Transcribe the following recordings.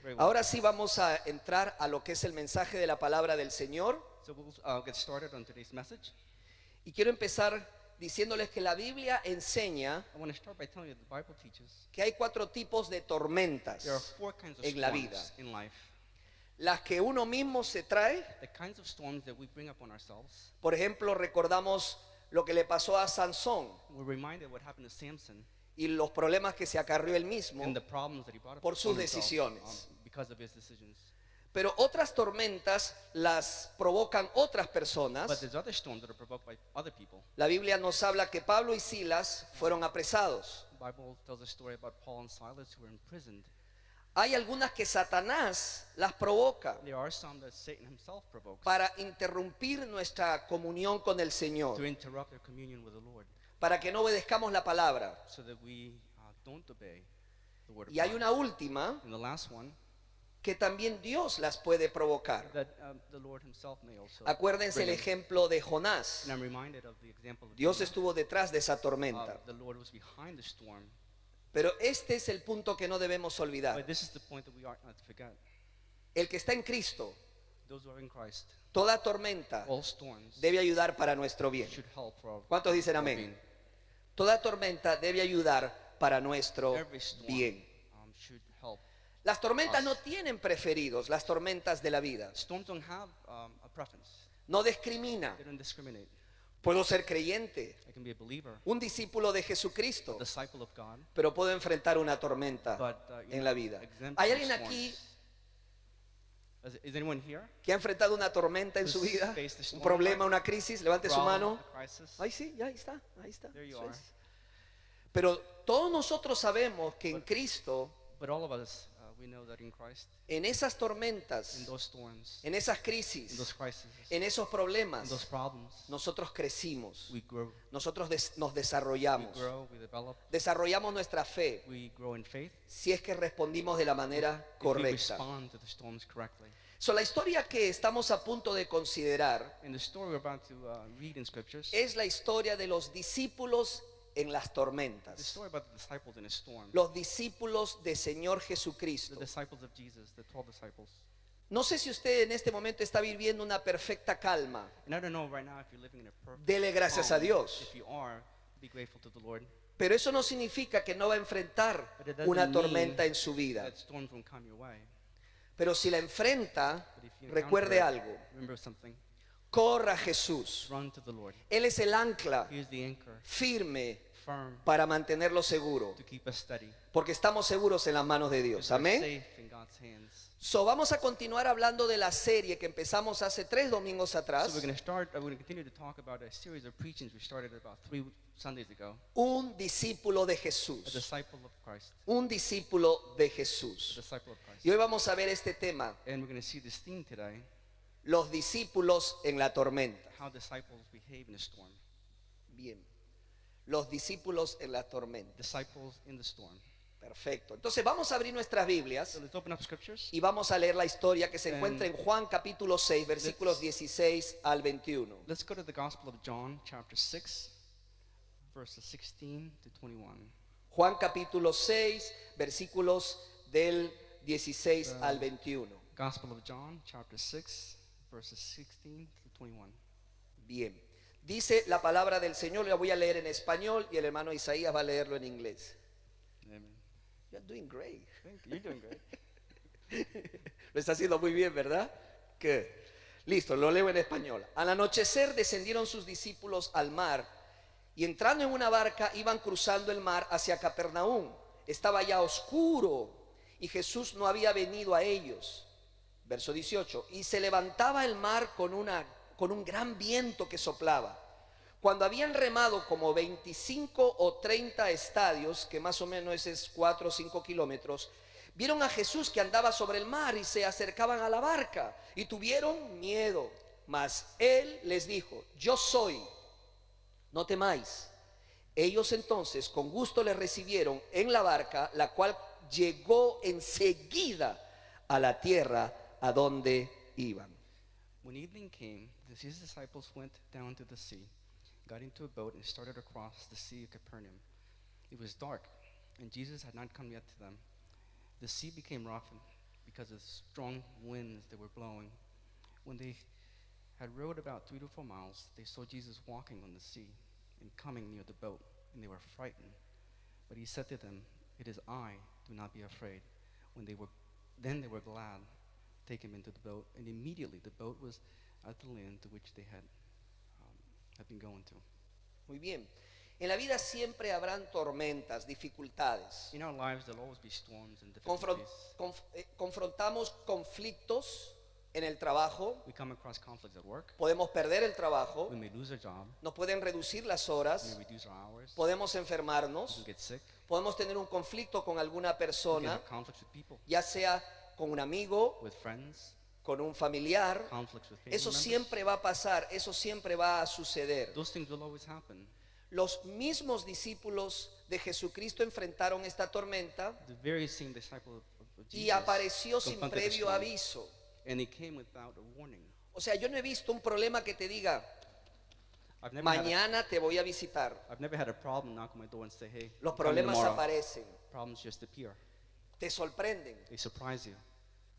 Very well. Ahora sí vamos a entrar a lo que es el mensaje de la palabra del Señor. So we'll get started on today's message. Y quiero empezar diciéndoles que la Biblia enseña I want to start by telling you that the Bible teaches que hay 4 tipos de tormentas there are 4 kinds of en la vida. storms in life. Las que uno mismo se trae. The kinds of storms that we bring upon ourselves. Por ejemplo, recordamos lo que le pasó a Sansón We're reminded what happened to Samson y los problemas que se acarrió él mismo. and the problems that he brought Por sus upon himself, decisiones. because of his decisions. Pero otras tormentas las provocan otras But personas. there's other storms that are provoked by other people. La Biblia nos habla que Pablo y Silas fueron apresados. The Bible tells a story about Paul and Silas who were imprisoned. Hay algunas que Satanás las provoca There are some that Satan himself provokes para interrumpir nuestra comunión con el to Señor, interrupt their communion with the Lord, para que no obedezcamos la palabra. so that we don't obey the word of Y hay God. una última And the last one, que también Dios las puede provocar. that the Lord himself may also Acuérdense el bring in. ejemplo de Jonás. And I'm reminded of the example of Dios Jonah. estuvo detrás de esa tormenta. The Lord was behind the storm. Pero este es el punto que no debemos olvidar. But this is the point that we ought not to forget. El que está en Cristo, Those who are in Christ, toda tormenta all storms debe ayudar para nuestro bien. should help for our ¿Cuántos dicen our amén? being. Toda tormenta debe ayudar para nuestro Every storm bien. Should help. Las tormentas no tienen preferidos, las tormentas de la vida. Storms don't have a preference. No discrimina. They don't discriminate. Puedo ser creyente, I can be a believer, un discípulo de Jesucristo, a disciple of God, pero puedo enfrentar una tormenta but en la vida. exempt ¿Hay from alguien aquí storms. Is anyone here? que ha enfrentado una tormenta en su Who's vida? faced a Un storm problema, in una crisis, levante su Problem, mano. a crisis? Ahí sí, ya ahí está, ahí está. There you Eso are. es. Pero todos nosotros sabemos que en Cristo, But all of us, we know that in Christ, en esas in tormentas, those storms, en esas in crisis, those crises, en esos in problemas, those problems, nosotros crecimos, we grow. nosotros nos We desarrollamos, grow, we develop, desarrollamos nuestra fe we grow in faith. si es que respondimos de la manera If we correcta. respond to the storms correctly. So, la historia que estamos a punto de considerar And the story we're about to read in scriptures, es la historia de los discípulos en las the tormentas, story about the disciples in a storm, los discípulos del Señor the Jesucristo. disciples of Jesus, the 12 disciples. No sé si usted en este momento está viviendo una perfecta calma. And I don't know right now if you're living in a perfect Dele gracias a calm. Dios. If you are, be grateful to the Lord. Pero eso no significa que no va a enfrentar But it doesn't una mean tormenta en su vida. that storms won't come your way. Pero si la enfrenta, But if you recuerde encounter it, algo. remember something. Corra a Jesús. Run to the Lord. Él es el ancla He is the anchor, firme firm para mantenerlo seguro. to keep us steady. Porque estamos seguros en las manos de Dios. Because we're Amén. safe in God's hands. So, vamos a continuar hablando de la serie que empezamos hace 3 domingos So atrás. we're going to continue to talk about a series of preachings we started about 3 Sundays ago. Un discípulo de A Jesús. disciple of Christ. Un discípulo de A Jesús. disciple of Christ. Y hoy vamos a ver este tema. And we're going to see this theme today, Los discípulos en la tormenta. how disciples behave in a storm. Bien. Los discípulos en la tormenta. Disciples in the storm. Perfecto. Entonces vamos a abrir nuestras Biblias So let's open up scriptures. y vamos a leer la historia que se encuentra en Juan capítulo 6, versículos 16 al 21. Let's go to the Gospel of John, chapter 6, verses 16 to 21. Juan capítulo 6, versículos del 16 al 21. Gospel of John, chapter 6, verses 16 to 21. Bien. Dice la palabra del Señor, la voy a leer en español y el hermano Isaías va a leerlo en inglés. Amen. You're doing great. Thank you. You're doing great. Lo está haciendo muy bien, ¿verdad? Good. Listo, lo leo en español. Al anochecer descendieron sus discípulos al mar y entrando en una barca iban cruzando el mar hacia Capernaum. Estaba ya oscuro y Jesús no había venido a ellos. Verso 18. Y se levantaba el mar con un gran viento que soplaba. Cuando habían remado como 25 o 30 estadios, que más o menos es 4 o 5 kilómetros, vieron a Jesús que andaba sobre el mar y se acercaban a la barca y tuvieron miedo. Mas él les dijo: yo soy, no temáis. Ellos entonces con gusto le recibieron en la barca, la cual llegó enseguida a la tierra a donde iban. When evening came, his disciples went down to the sea, got into a boat, and started across the sea of Capernaum. It was dark, and Jesus had not come yet to them. The sea became rough, because of strong winds that were blowing. When they had rowed about 3 to 4 miles, they saw Jesus walking on the sea and coming near the boat, and they were frightened. But he said to them, "It is I, do not be afraid." Then they were glad to take him into the boat, and immediately the boat was at the land to which they had been going to. Muy bien. En la vida siempre habrán tormentas, dificultades. In our lives, there'll always be storms and Confron- difficulties. confrontamos conflictos en el trabajo. We come across conflicts at work. Podemos perder el trabajo. We may lose our job. Nos pueden reducir las We horas. may reduce our hours. Podemos We enfermarnos. can get sick. Podemos tener un conflicto con alguna We can persona, have conflicts with people, ya sea con un amigo, with friends, con un familiar. conflicts with family Eso members. siempre va a pasar, eso siempre va a suceder. Those things will always happen. Los mismos discípulos de Jesucristo enfrentaron esta tormenta The very same disciple of y Jesus apareció sin confronted the previo storm, aviso. and he came without a warning. O sea, yo no he visto un problema que te diga, mañana te voy a visitar. I've never had a problem knock on my door and say, "Hey, Los I'm coming problemas tomorrow." aparecen, Problems just appear. te sorprenden. They surprise you.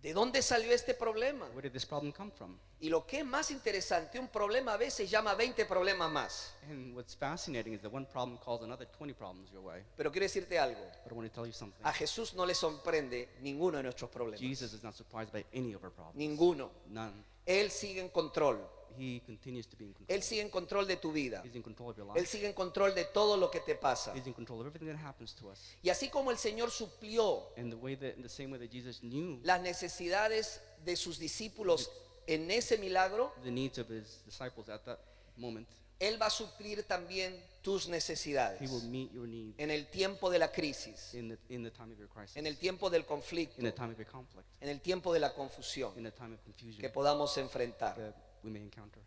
¿De dónde salió este problema? Where did this problem come from? Y lo que es más interesante, un problema a veces llama 20 problemas más. And what's fascinating is that one problem calls another 20 problems your way. Pero quiero decirte algo, But I want to tell you something. a Jesús no le sorprende ninguno de nuestros problemas. Jesus is not surprised by any of our problems. Ninguno. None. Él sigue en control. He continues to be in control. Él sigue en control de tu vida. He's in control of your Él life. sigue en control de todo lo que te pasa. He's in control of everything that happens to us. Y así como el Señor suplió And in the same way that Jesus knew las necesidades de sus discípulos en ese milagro, the needs of his disciples at that moment, Él va a suplir también tus he necesidades will meet your needs en el tiempo de la crisis, in the time of your crisis, en el tiempo del in conflicto, the time of your conflict, en el tiempo de la confusión in the time of confusion que podamos enfrentar. that we may encounter.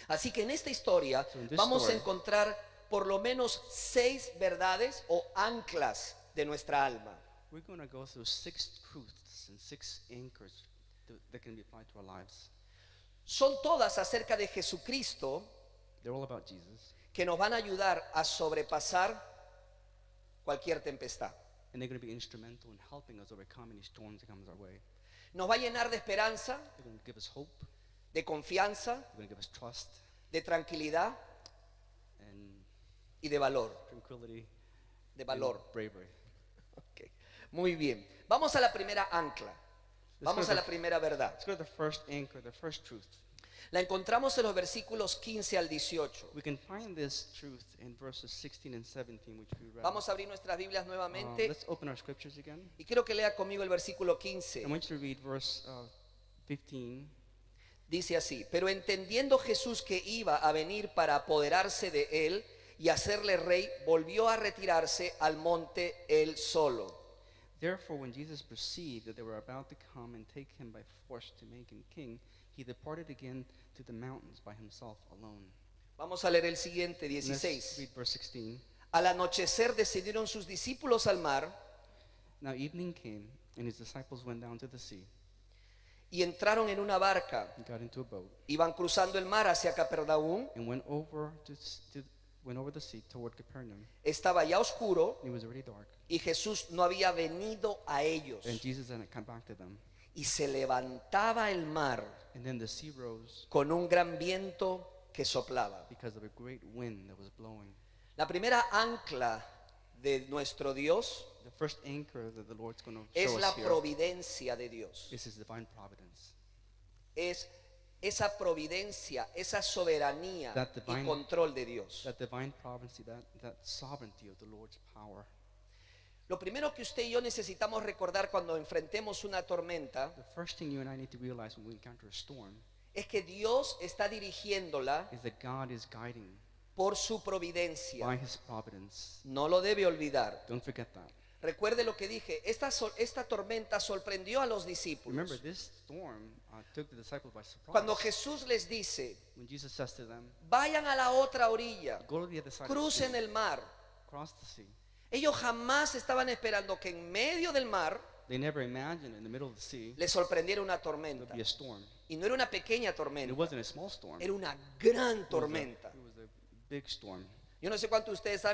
Así que en esta historia So in this vamos a story- encontrar por lo menos 6 verdades o anclas de nuestra alma. We're going to go through 6 truths and 6 anchors that can be applied to our lives. Son todas acerca de Jesucristo They're all about Jesus, que nos van a ayudar a sobrepasar cualquier tempestad. and they're going to be instrumental in helping us overcome any storms that comes our way. Nos va a llenar de esperanza, They're going to give us hope, de confianza, they're going to give us trust de tranquilidad and y de valor. tranquility, De valor. and bravery. Ok. Muy bien. Vamos a la primera ancla. Vamos a la primera verdad. Let's go to the first anchor, the first truth. La encontramos en los versículos 15 al 18. We can find this truth in verses 16 and 17, which we read. Vamos a abrir nuestras Biblias nuevamente Let's open our scriptures again. y quiero que lea conmigo el versículo I 15. want you to read verse 15. Dice así: pero entendiendo Jesús que iba a venir para apoderarse de él y hacerle rey, volvió a retirarse al monte él solo. Therefore, when Jesus perceived that they were about to come and take him by force to make him king, he departed again to the mountains by himself alone. Vamos a leer el siguiente, And let's 16. read verse 16. Al anochecer descendieron sus discípulos al mar Now evening came, and his disciples went down to the sea y entraron en una barca. and got into a boat Iban cruzando el mar hacia Capernaum. and went over the sea toward Capernaum. Estaba ya oscuro And it was already dark, y Jesús no había venido a ellos. and Jesus hadn't come back to them. Y se levantaba el mar And then the sea rose con un gran viento que soplaba. because of a great wind that was blowing. La primera ancla de nuestro Dios The first anchor that the Lord's going to es show la us here providencia de Dios. is his divine providence. Es esa providencia, esa soberanía That y divine- control de Dios. That divine providence, that sovereignty of the Lord's power. Lo primero que usted y yo necesitamos recordar cuando enfrentemos una tormenta The first thing you and I need to realize when we encounter a storm es que Dios está dirigiéndola is that God is guiding por su by providencia. his providence. No lo debe olvidar. Don't forget that. Recuerde lo que dije, esta tormenta sorprendió a los Remember, discípulos. this storm took the disciples by surprise. Cuando Jesús les dice, When Jesus says to them, vayan a la otra orilla, go to the other side of the crucen sea, el mar. cross the sea. Ellos jamás estaban esperando que en medio del mar They never imagined in the middle of the sea les sorprendiera una there'd tormenta. be a storm. Y no era una pequeña And it tormenta, wasn't a small storm. era una gran It was a- tormenta. It was a big storm. Yo no sé cuántos de ustedes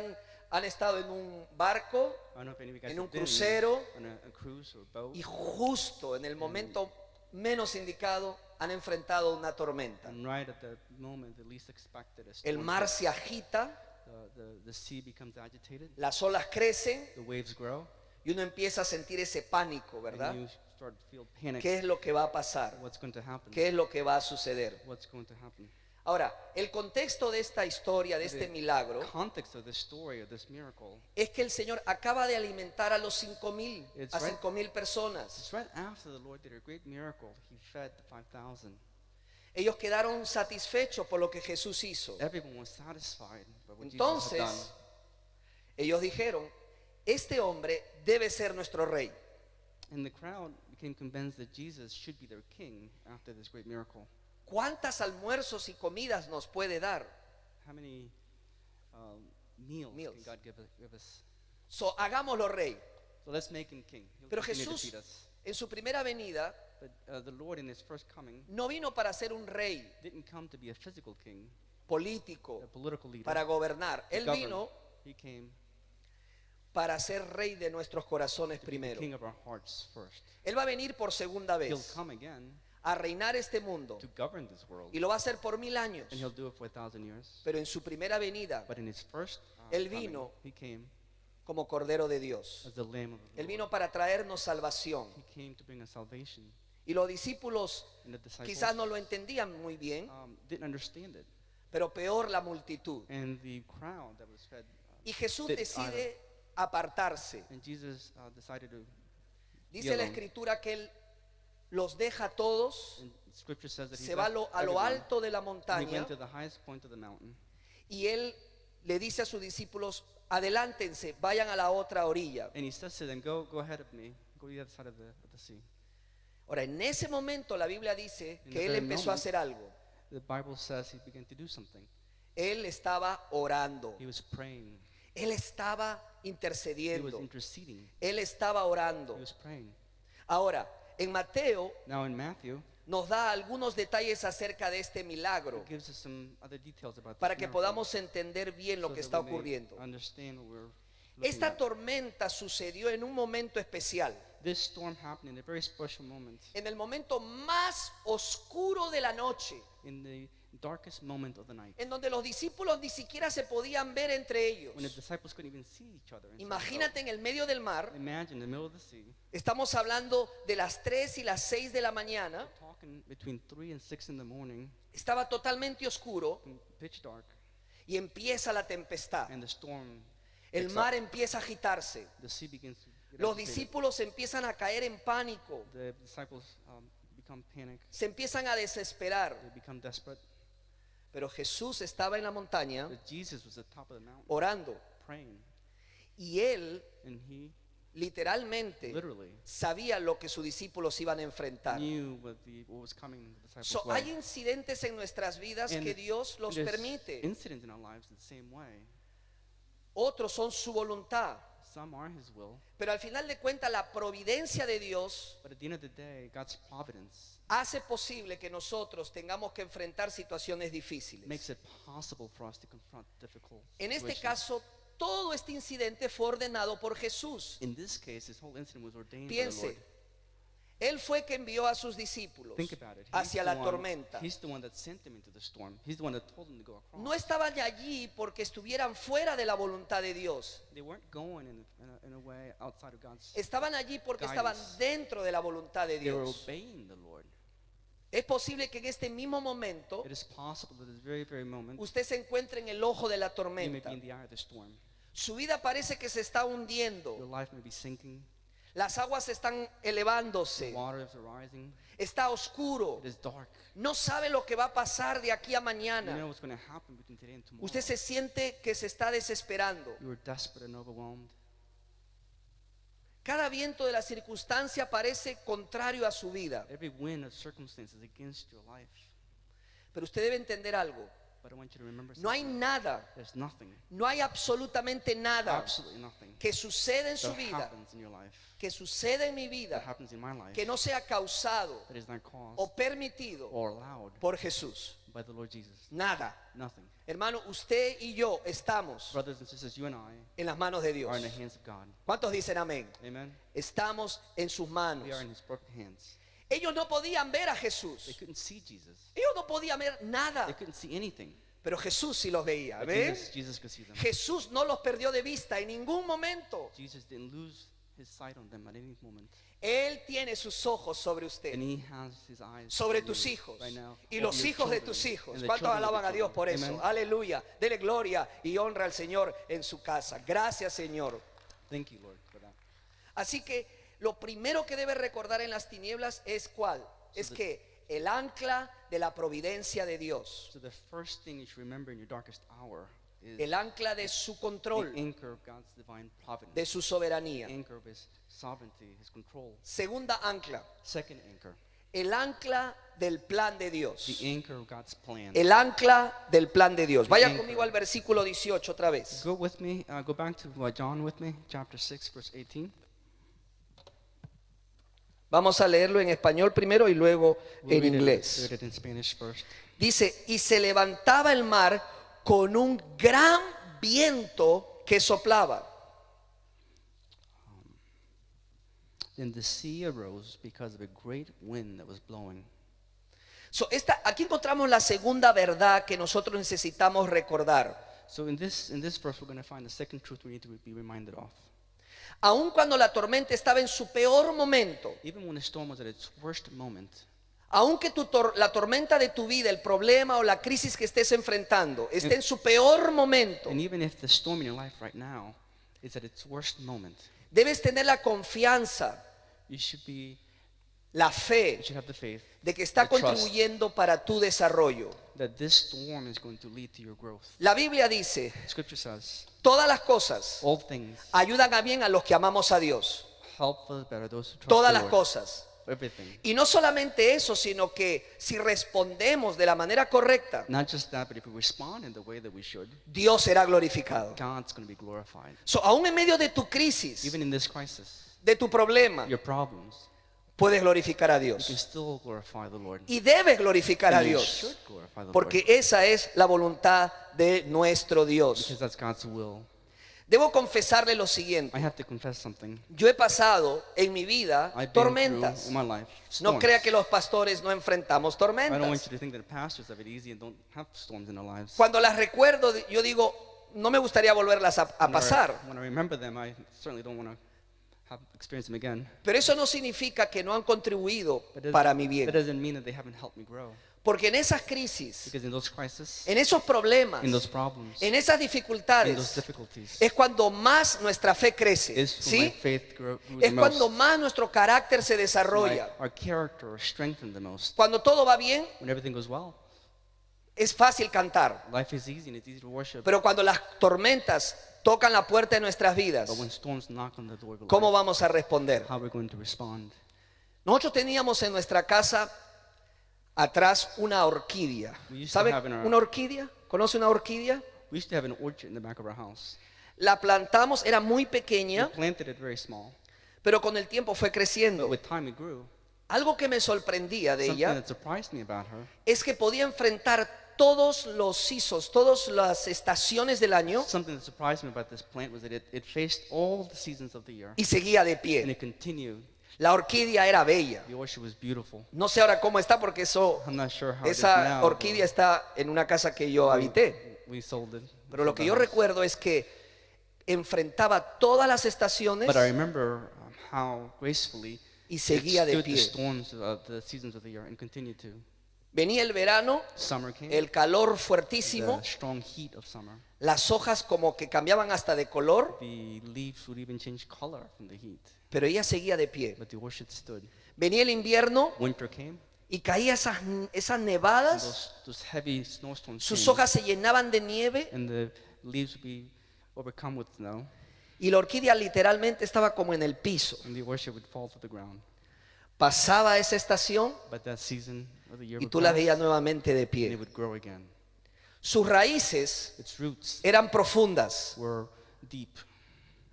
han estado en un barco, I don't know if any of you guys en un have been crucero, on a cruise or a boat, y justo en el momento menos indicado han enfrentado una tormenta. and right at the moment the least expected, a El storm mar hits. se agita, The sea becomes agitated, las olas crecen the waves grow, y uno empieza a sentir ese pánico, ¿verdad? and you start to feel panic. ¿Qué es lo que va a pasar? What's going to happen? ¿Qué es lo que va a suceder? What's going to happen? Ahora, el contexto de esta historia, de este The milagro, context of this story, of this miracle, es que el Señor acaba de alimentar a los 5,000, It's a right. 5,000 personas. it's right after the Lord did a great miracle. He fed the 5,000. Ellos quedaron satisfechos por lo que Jesús hizo. Everyone was satisfied by what Jesus had Entonces, done. ellos dijeron, este hombre debe ser nuestro rey. And the crowd became convinced that Jesus should be their king after this great miracle. ¿Cuántos almuerzos y comidas nos puede dar? How many meals Meals. can God give us? So, hagámoslo rey. So let's make him king. He'll Pero continue to Jesús, feed us. en su primera venida, But the Lord in his first coming no vino para ser un rey didn't come to be a physical king, político, a political leader. para gobernar. to Él govern. vino He came para ser rey de nuestros corazones to be the primero. king of our hearts first. Él va a venir por segunda He'll vez come again a reinar este mundo to govern this world, y lo va a hacer por 1000 años. and he'll do it for 1,000 years. Pero en su primera venida, But in his first Él coming, vino he came como Cordero de Dios. as the Lamb of the Él Lord. vino para traernos salvación. He came to bring us salvation. Y los discípulos And the disciples quizás no lo entendían muy bien, didn't understand it. pero peor la multitud. And the crowd that was fed. Y Jesús Did- decide apartarse. And Jesus decided to. Dice la alone. escritura que Él los deja a todos, And Scripture says that he se va a left a lo everyone, alto de la and he montaña went to the highest point of the mountain. y Él le dice a sus discípulos, adelántense, vayan a la otra orilla. And he says to them, go ahead of me. Go to the other side of the sea. Ahora, en ese momento la Biblia dice In que the Él very empezó a moment, hacer algo. The Bible says he began to do something. Él estaba orando. He was praying. Él estaba He was intercediendo. interceding. Él estaba orando. He was praying. Ahora, en Mateo Now in Matthew, nos da algunos detalles acerca de este milagro it gives us some other details about para this que miracle, podamos entender bien lo so que that está we may ocurriendo. understand what we're looking Esta at. tormenta sucedió en un momento especial, This storm happened in a very special moment, en el momento más oscuro de la noche, in the darkest moment of the night, en donde los discípulos ni siquiera se podían ver entre ellos. when the disciples couldn't even see each other. inside the Imagínate en el medio del mar, boat. Imagine in the middle of the sea, estamos hablando de las 3 y las 6 de la mañana, talking between 3 and 6 in the morning, estaba totalmente oscuro pitch dark, y empieza la tempestad. and the storm, El picks mar up. empieza a agitarse. The sea begins to get Los agitated. discípulos empiezan a caer en pánico, The disciples become panic. se empiezan a desesperar. They become desperate. Pero Jesús estaba en la montaña But Jesus was at the top of the mountain orando praying, y Él and he literalmente literally sabía lo que sus discípulos iban a enfrentar. knew what was coming the disciples' So, way. hay incidentes en nuestras vidas And que Dios los there's permite. incidents in our lives the same way. Otros son su voluntad. Some are His will, Pero al final de cuentas la providencia de Dios but at the end of the day, God's providence hace posible que nosotros tengamos que enfrentar situaciones difíciles. makes it possible for us to confront difficult En este situations. caso, todo este incidente fue ordenado por Jesús. In this case, this whole incident was ordained by the Piense, Lord. Él fue que envió a sus discípulos Think about it. hacia la tormenta. He's the one that sent them into the storm. He's the one that told them to go across. No estaban allí porque estuvieran fuera de la voluntad de Dios. They weren't going in a way outside of God's. Estaban allí porque Guidance. estaban dentro de la voluntad de They were Dios. obeying the Lord. Es posible que en este mismo momento It is possible that this very moment usted se encuentre en el ojo de la you may be tormenta. in the eye of the storm. Su vida parece que se está Your hundiendo. life may be sinking. Las aguas están The elevándose. waters are rising. Está oscuro. It is dark. No sabe lo que va a pasar de aquí a You know mañana. what's going to happen between today and tomorrow. Usted se siente que se está desesperando. You are desperate and overwhelmed. Cada viento de la circunstancia parece contrario a su vida. Every wind of circumstances against your life. Pero usted debe entender algo. But I want you to remember No hay something. nada, There's nothing, no hay absolutamente nada absolutely nothing que suceda en su that vida, happens in your life, que suceda en mi that vida, happens in my life, que no sea causado that is not caused o permitido or allowed por Jesús. by the Lord Jesus. Nada. Nothing. Hermano, usted y yo estamos Brothers and sisters, you and I en las manos de Dios. are in the hands of God. ¿Cuántos dicen amén? Amen. Estamos en sus manos. We are in His perfect hands. Ellos no podían ver a They Jesús. couldn't see Jesus. Ellos no podían ver They nada. couldn't see anything. Pero Jesús sí los veía. But ¿Amén? Jesus could see them. Jesús no los perdió de vista en ningún momento. Jesus didn't lose His sight on them at any moment. Él tiene sus ojos sobre usted, And He has His eyes sobre on tus you hijos right now, y over los your hijos de children tus hijos. and the ¿Cuántos children of alaban your a Dios por children? eso? Amen. Aleluya. Dele gloria y honra al Señor en su casa. Gracias, Señor. Thank you, Lord, for that. Así que lo primero que debe recordar en las tinieblas es ¿cuál? Es que el ancla de la providencia de Dios, So the first thing you should remember in your darkest hour is el ancla de su the control, anchor of God's divine providence, de su soberanía. the anchor of His sovereignty, His control. Segunda ancla, Second anchor, el ancla del plan de Dios. the anchor of God's plan. El ancla del plan de Dios. Vaya anchor. conmigo al versículo 18 otra vez. Go with me, go back to John with me, chapter 6, verse 18. Vamos a leerlo en español primero y luego We'll en read inglés. it in Spanish first. Dice, y se levantaba el mar con un gran viento que soplaba. Then the sea arose because of a great wind that was blowing. So, aquí encontramos la segunda verdad que nosotros necesitamos recordar. So in this verse, we're going to find the second truth we need to be reminded of. Aun cuando la tormenta estaba en su peor momento, Even when the storm was at its worst moment, aunque la tormenta de tu vida, el problema o la crisis que estés enfrentando, esté en su peor momento, and even if the storm in your life right now is at its worst moment, debes tener la confianza, you should la fe have the faith de que está the trust contribuyendo para tu desarrollo. that this storm is going to lead to your growth. La Biblia dice, Scripture says, todas las cosas all things ayudan a bien a los que amamos a Dios. help for the better those who trust Todas the las Lord. cosas. Everything. Y no solamente eso, sino que si respondemos de la manera correcta, Not just that, but if we respond in the way that we should, Dios será glorificado. God's going to be glorified. So, aún en medio de tu crisis, Even in this crisis, de tu problema, your problems, puedes glorificar a you can Dios. still glorify the Lord. Y debes glorificar a And you Dios, should glorify the porque Lord, esa es la voluntad de nuestro Dios. because that's God's will. Debo confesarle lo I siguiente. have to confess something. Yo he pasado en mi vida I've been tormentas. through in my life No storms. crea que los pastores no enfrentamos I don't want tormentas. you to think that the pastors have it easy and don't have storms in their lives. Cuando las recuerdo, yo digo, no me gustaría volverlas a pasar. When I remember them, I certainly don't want to experience them again. Pero eso no significa que no han contribuido But that para mi that bien. doesn't mean that they haven't helped me grow. Porque en esas crisis, Because in those crises, en esos problemas, in those problems, en esas in those dificultades, difficulties, es cuando más nuestra fe crece. is when my ¿Sí? faith grew the Es cuando most. más nuestro carácter se desarrolla. Our character is strengthened the most. Cuando todo va bien, When everything goes well, es fácil cantar. life is easy and it's easy to worship. Pero cuando las tormentas tocan la puerta de nuestras vidas, But when storms knock on the door of your ¿cómo life, vamos a responder? how are we going to respond? Nosotros teníamos en nuestra casa atrás una orquídea. We used to ¿Sabe have in our- una orquídea? ¿Conoce una orquídea? We used to have an orchard in the back of our house. La plantamos, era muy We pequeña, planted it very small, pero con el tiempo fue but creciendo. with time it grew. Algo que me sorprendía de Something ella that surprised me about her, es que podía enfrentar todos los seasons, todas las estaciones del año something that surprised me about this plant was that it faced all the seasons of the year y seguía de and pie. it continued. La orquídea era bella. The orchard was beautiful. No sé ahora cómo está porque I'm not sure how it is esa now. orquídea está en una casa que yo habité. We sold it. Pero lo que yo Sold the house. recuerdo es que enfrentaba todas las estaciones But I remember how gracefully y it seguía de stood the pie. storms of the seasons of the year and continued to. Venía el verano, Summer came, el calor fuertísimo, the strong heat of summer. las hojas como que cambiaban hasta de color, The leaves would even change color from the heat. pero ella seguía de pie. But the orchard stood. Venía el invierno Winter came, y caía esas and nevadas, those heavy snowstorms sus came, hojas se llenaban de nieve and the leaves would be overcome with snow, y la orquídea literalmente estaba como en el piso. and the orchard would fall to the ground. Pasaba esa estación But that season of the year y would tú la pass, veías nuevamente de and it pie. would grow again. Sus raíces Its roots eran profundas. were deep.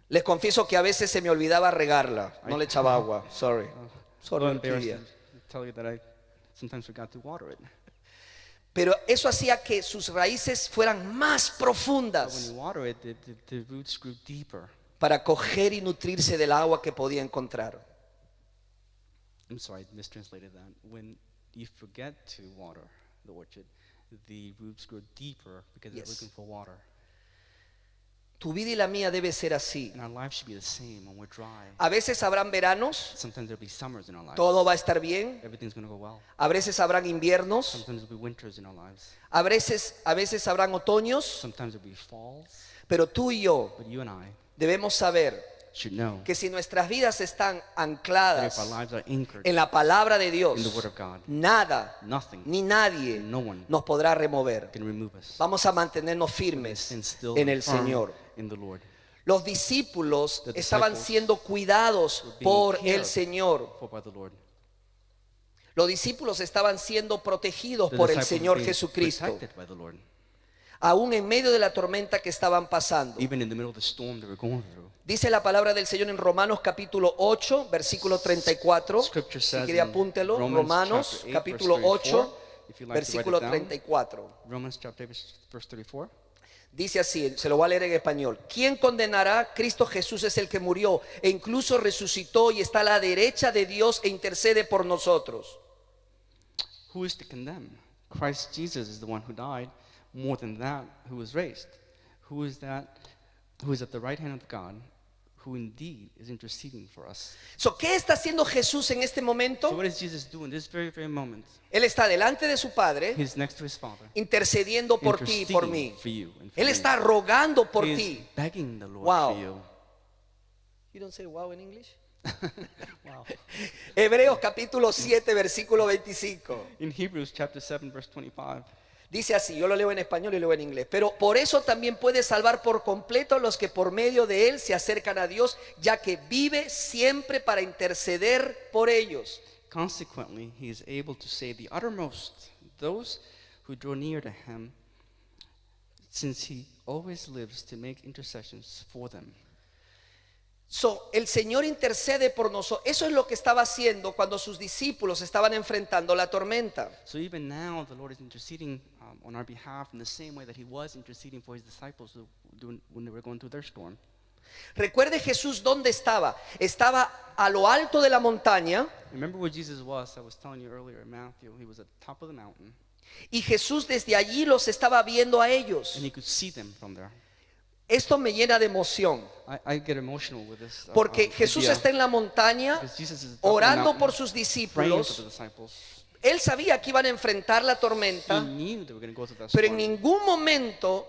Les confieso que a veces se me olvidaba regarla. No le echaba agua. Sorry. I'm Solo embarrassed orquídea. to tell you that I sometimes forgot to water it. Pero eso hacía que sus raíces fueran más But when profundas you water it, the roots grew deeper. para coger y nutrirse del agua que podía encontrar. I'm sorry, I mistranslated that. When you forget to water the orchard, the roots grow deeper because they're Yes. looking for water. Tu vida y la mía debe ser así. And our lives should be the same when we're dry. A veces habrán veranos, Sometimes there'll be summers in our lives. todo va a estar bien. Everything's going to go well. A veces habrán inviernos, Sometimes there'll be winters in our lives. a veces habrán otoños, Sometimes there'll be falls. pero tú y yo But you and I debemos saber should know que si nuestras vidas están that if ancladas our lives are anchored en la palabra de in the Dios, Word of God, nada nothing, ni nadie no one nos podrá remover. can remove us. Vamos a mantenernos firmes Stand still en and el firm Señor. in the Lord. Los discípulos The estaban disciples siendo cuidados were being por cared el Señor. for by the Lord. Los discípulos estaban siendo protegidos The por el disciples were Señor being Jesucristo, protected by the Lord. aún en medio de la tormenta que estaban pasando. Even in the middle of the storm they were going through. Dice la palabra del Señor en Romanos capítulo 8, versículo 34. Scripture Si says quiere in apúntelo. Romans Romanos chapter 8, capítulo verse 34, 8, if you'd like to write versículo it down. 34. Romans chapter 8, verse 34. Dice así, se lo voy a leer en español. ¿Quién condenará? Cristo Jesús es el que murió e incluso resucitó y está a la derecha de Dios e intercede por nosotros. Who is to condemn? Christ Jesus is the one who died. More than that, who was raised. Who is that? Who is at the right hand of God, who indeed is interceding for us. So, ¿qué está haciendo Jesús en este So momento? what is Jesus doing this very, very moment? Él está delante de su Padre, He's next to his Father, intercediendo por ti y por mí. interceding for you and for Él me. está rogando por He is ti. begging the Lord Wow. for you. You don't say wow in English? Wow. Hebreos capítulo 7, versículo 25. In Hebrews chapter 7, verse 25. Dice así, yo lo leo en español y lo leo en inglés. Pero por eso también puede salvar por completo a los que por medio de él se acercan a Dios, ya que vive siempre para interceder por ellos. Consequently, he is able to save the uttermost, those who draw near to him, since he always lives to make intercessions for them. So, el Señor intercede por nosotros. Eso es lo que estaba haciendo cuando sus discípulos estaban enfrentando la tormenta. So even now, the Lord is interceding on our behalf in the same way that he was interceding for his disciples when they were going through their storm. Recuerde Jesús dónde estaba. Estaba a lo alto de la montaña Remember where Jesus was? I was telling you earlier in Matthew. He was at the top of the mountain, y Jesús desde allí los estaba viendo a ellos. and he could see them from there. Esto me llena de emoción, I get emotional with this. porque Jesús idea, está en la montaña because Jesus is at the top of the orando mountain, por sus praying for discípulos. the disciples. Él sabía que iban a enfrentar la He tormenta, knew they were going to go through that pero en storm, ningún momento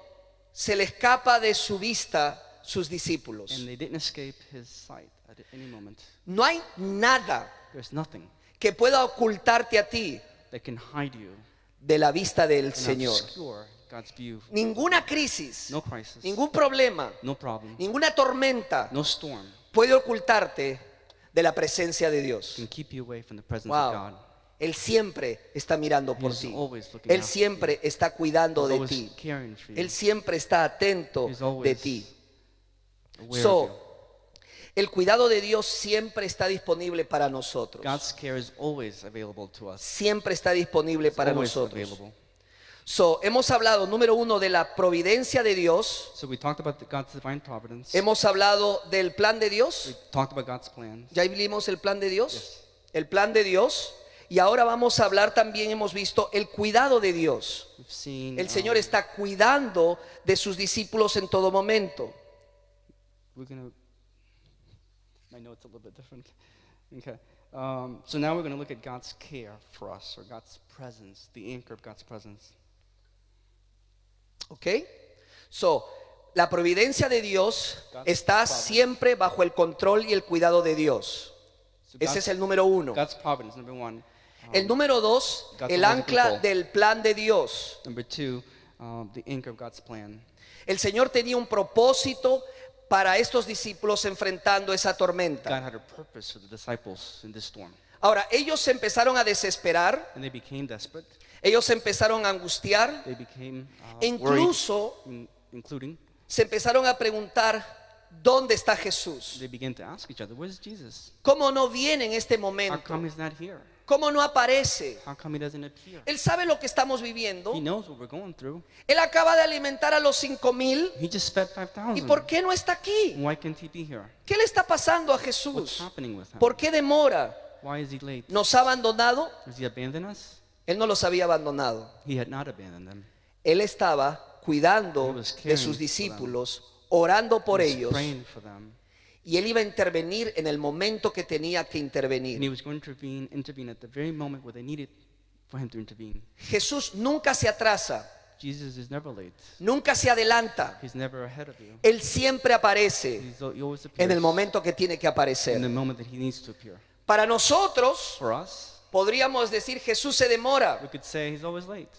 se le escapa de su vista sus discípulos. and they didn't escape his sight at any moment. No hay nada There's nothing que pueda ocultarte a ti that can hide you de la vista del and Señor. obscure God's view. Ninguna crisis, No crisis, ningún problema, no problem, ninguna tormenta no storm puede ocultarte de la presencia de Dios. can keep you away from the presence Wow. of God. Él siempre está mirando por He's ti. always looking Él out for siempre está cuidando He's de always ti. caring for you. Él siempre está atento He's de always ti. aware So, of you. el cuidado de Dios siempre está disponible para nosotros. God's care is always available to us. Siempre está disponible It's para always nosotros. available. So, hemos hablado, número uno, de la providencia de Dios. So we talked about God's divine providence. Hemos hablado del plan de Dios. We talked about God's plan. ¿Ya vimos el plan de Dios? Yes. El plan de Dios. Y ahora vamos a hablar también, hemos visto el cuidado de Dios. We've seen El Señor está cuidando de sus discípulos en todo momento. we're gonna. My notes a little bit different. Okay. So now we're going to look at God's care for us, or God's presence, the anchor of God's presence. ¿Ok? So, la providencia de Dios God's está providence. siempre bajo el control y el cuidado de Dios. So Ese es el número uno. God's providence, number one. El número dos, God's el always in ancla control. del plan de Dios. Number two, the anchor of God's plan. El Señor tenía un propósito para estos discípulos enfrentando esa God tormenta. had a purpose for the disciples in this storm. Ahora, ellos se empezaron a desesperar, And they became desperate. ellos se empezaron a angustiar, They became e incluso including, se empezaron a preguntar, ¿dónde está Jesús? they began to ask each other, where's Jesus? ¿Cómo no viene en este How momento? come he's not here? ¿Cómo no aparece? How come he doesn't appear? Él sabe lo que estamos viviendo. He knows what we're going through. Él acaba de alimentar a los 5,000. He just fed ¿Y 5,000. por qué no está aquí? Why can't he be here? ¿Qué le está pasando a What's Jesús? happening with him? ¿Por qué demora? Why is he late? ¿Nos ha abandonado? Does he abandon us? Él no los había abandonado. He had not abandoned them. Él estaba cuidando He was de caring sus for discípulos, orando por He was ellos, praying for them. y él iba a intervenir en el momento que tenía que And intervenir. he was going to intervene at the very moment where they needed for him to intervene. Jesús nunca se atrasa, Jesus is never late. nunca se adelanta. He's never ahead of you. Él siempre aparece He always en appears el momento que tiene que in the aparecer. moment that he needs to appear. Para nosotros, For us, podríamos decir Jesús se demora, we could say he's always late,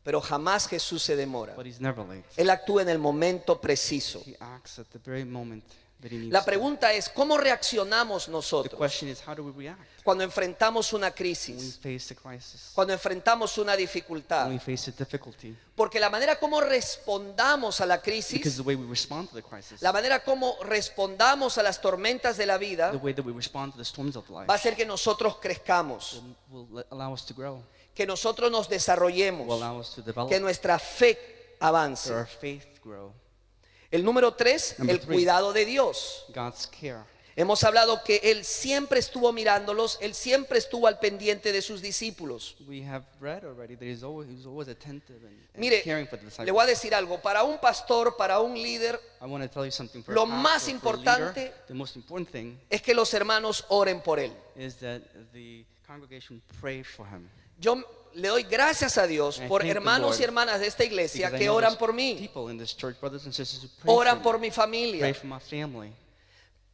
pero jamás Jesús se demora. but he's never late. Él actúa en el momento preciso. He acts at the very moment that he needs La to. pregunta es, ¿cómo reaccionamos The nosotros question is, how do we react cuando enfrentamos una when we crisis, face a crisis, cuando enfrentamos una dificultad? when we face a difficulty? Porque la manera como respondamos a la Because crisis, the way we respond to the crisis, la manera como respondamos a las tormentas de la the vida, way that we respond to the storms of life, va a hacer que nosotros crezcamos, will allow us to grow, que nosotros nos will desarrollemos, allow us to develop, que nuestra fe that avance. our faith grow. El número 3, Number el 3. cuidado de Dios. God's care. Hemos hablado que Él siempre estuvo mirándolos, Él siempre estuvo al pendiente de sus discípulos. We have read already that he was always attentive and Mire, caring for the disciples. le voy a decir algo, para un pastor, para un líder, I want to tell you something. For Lo a pastor, más for a importante leader, the most important thing es que los hermanos oren por Él. is that the congregation pray for him. Yo le doy gracias a Dios I por thank the hermanos Lord y hermanas de esta iglesia Because I que know oran there's por mí, people in this church, brothers and sisters, who pray oran for por me, mi familia. pray for my family.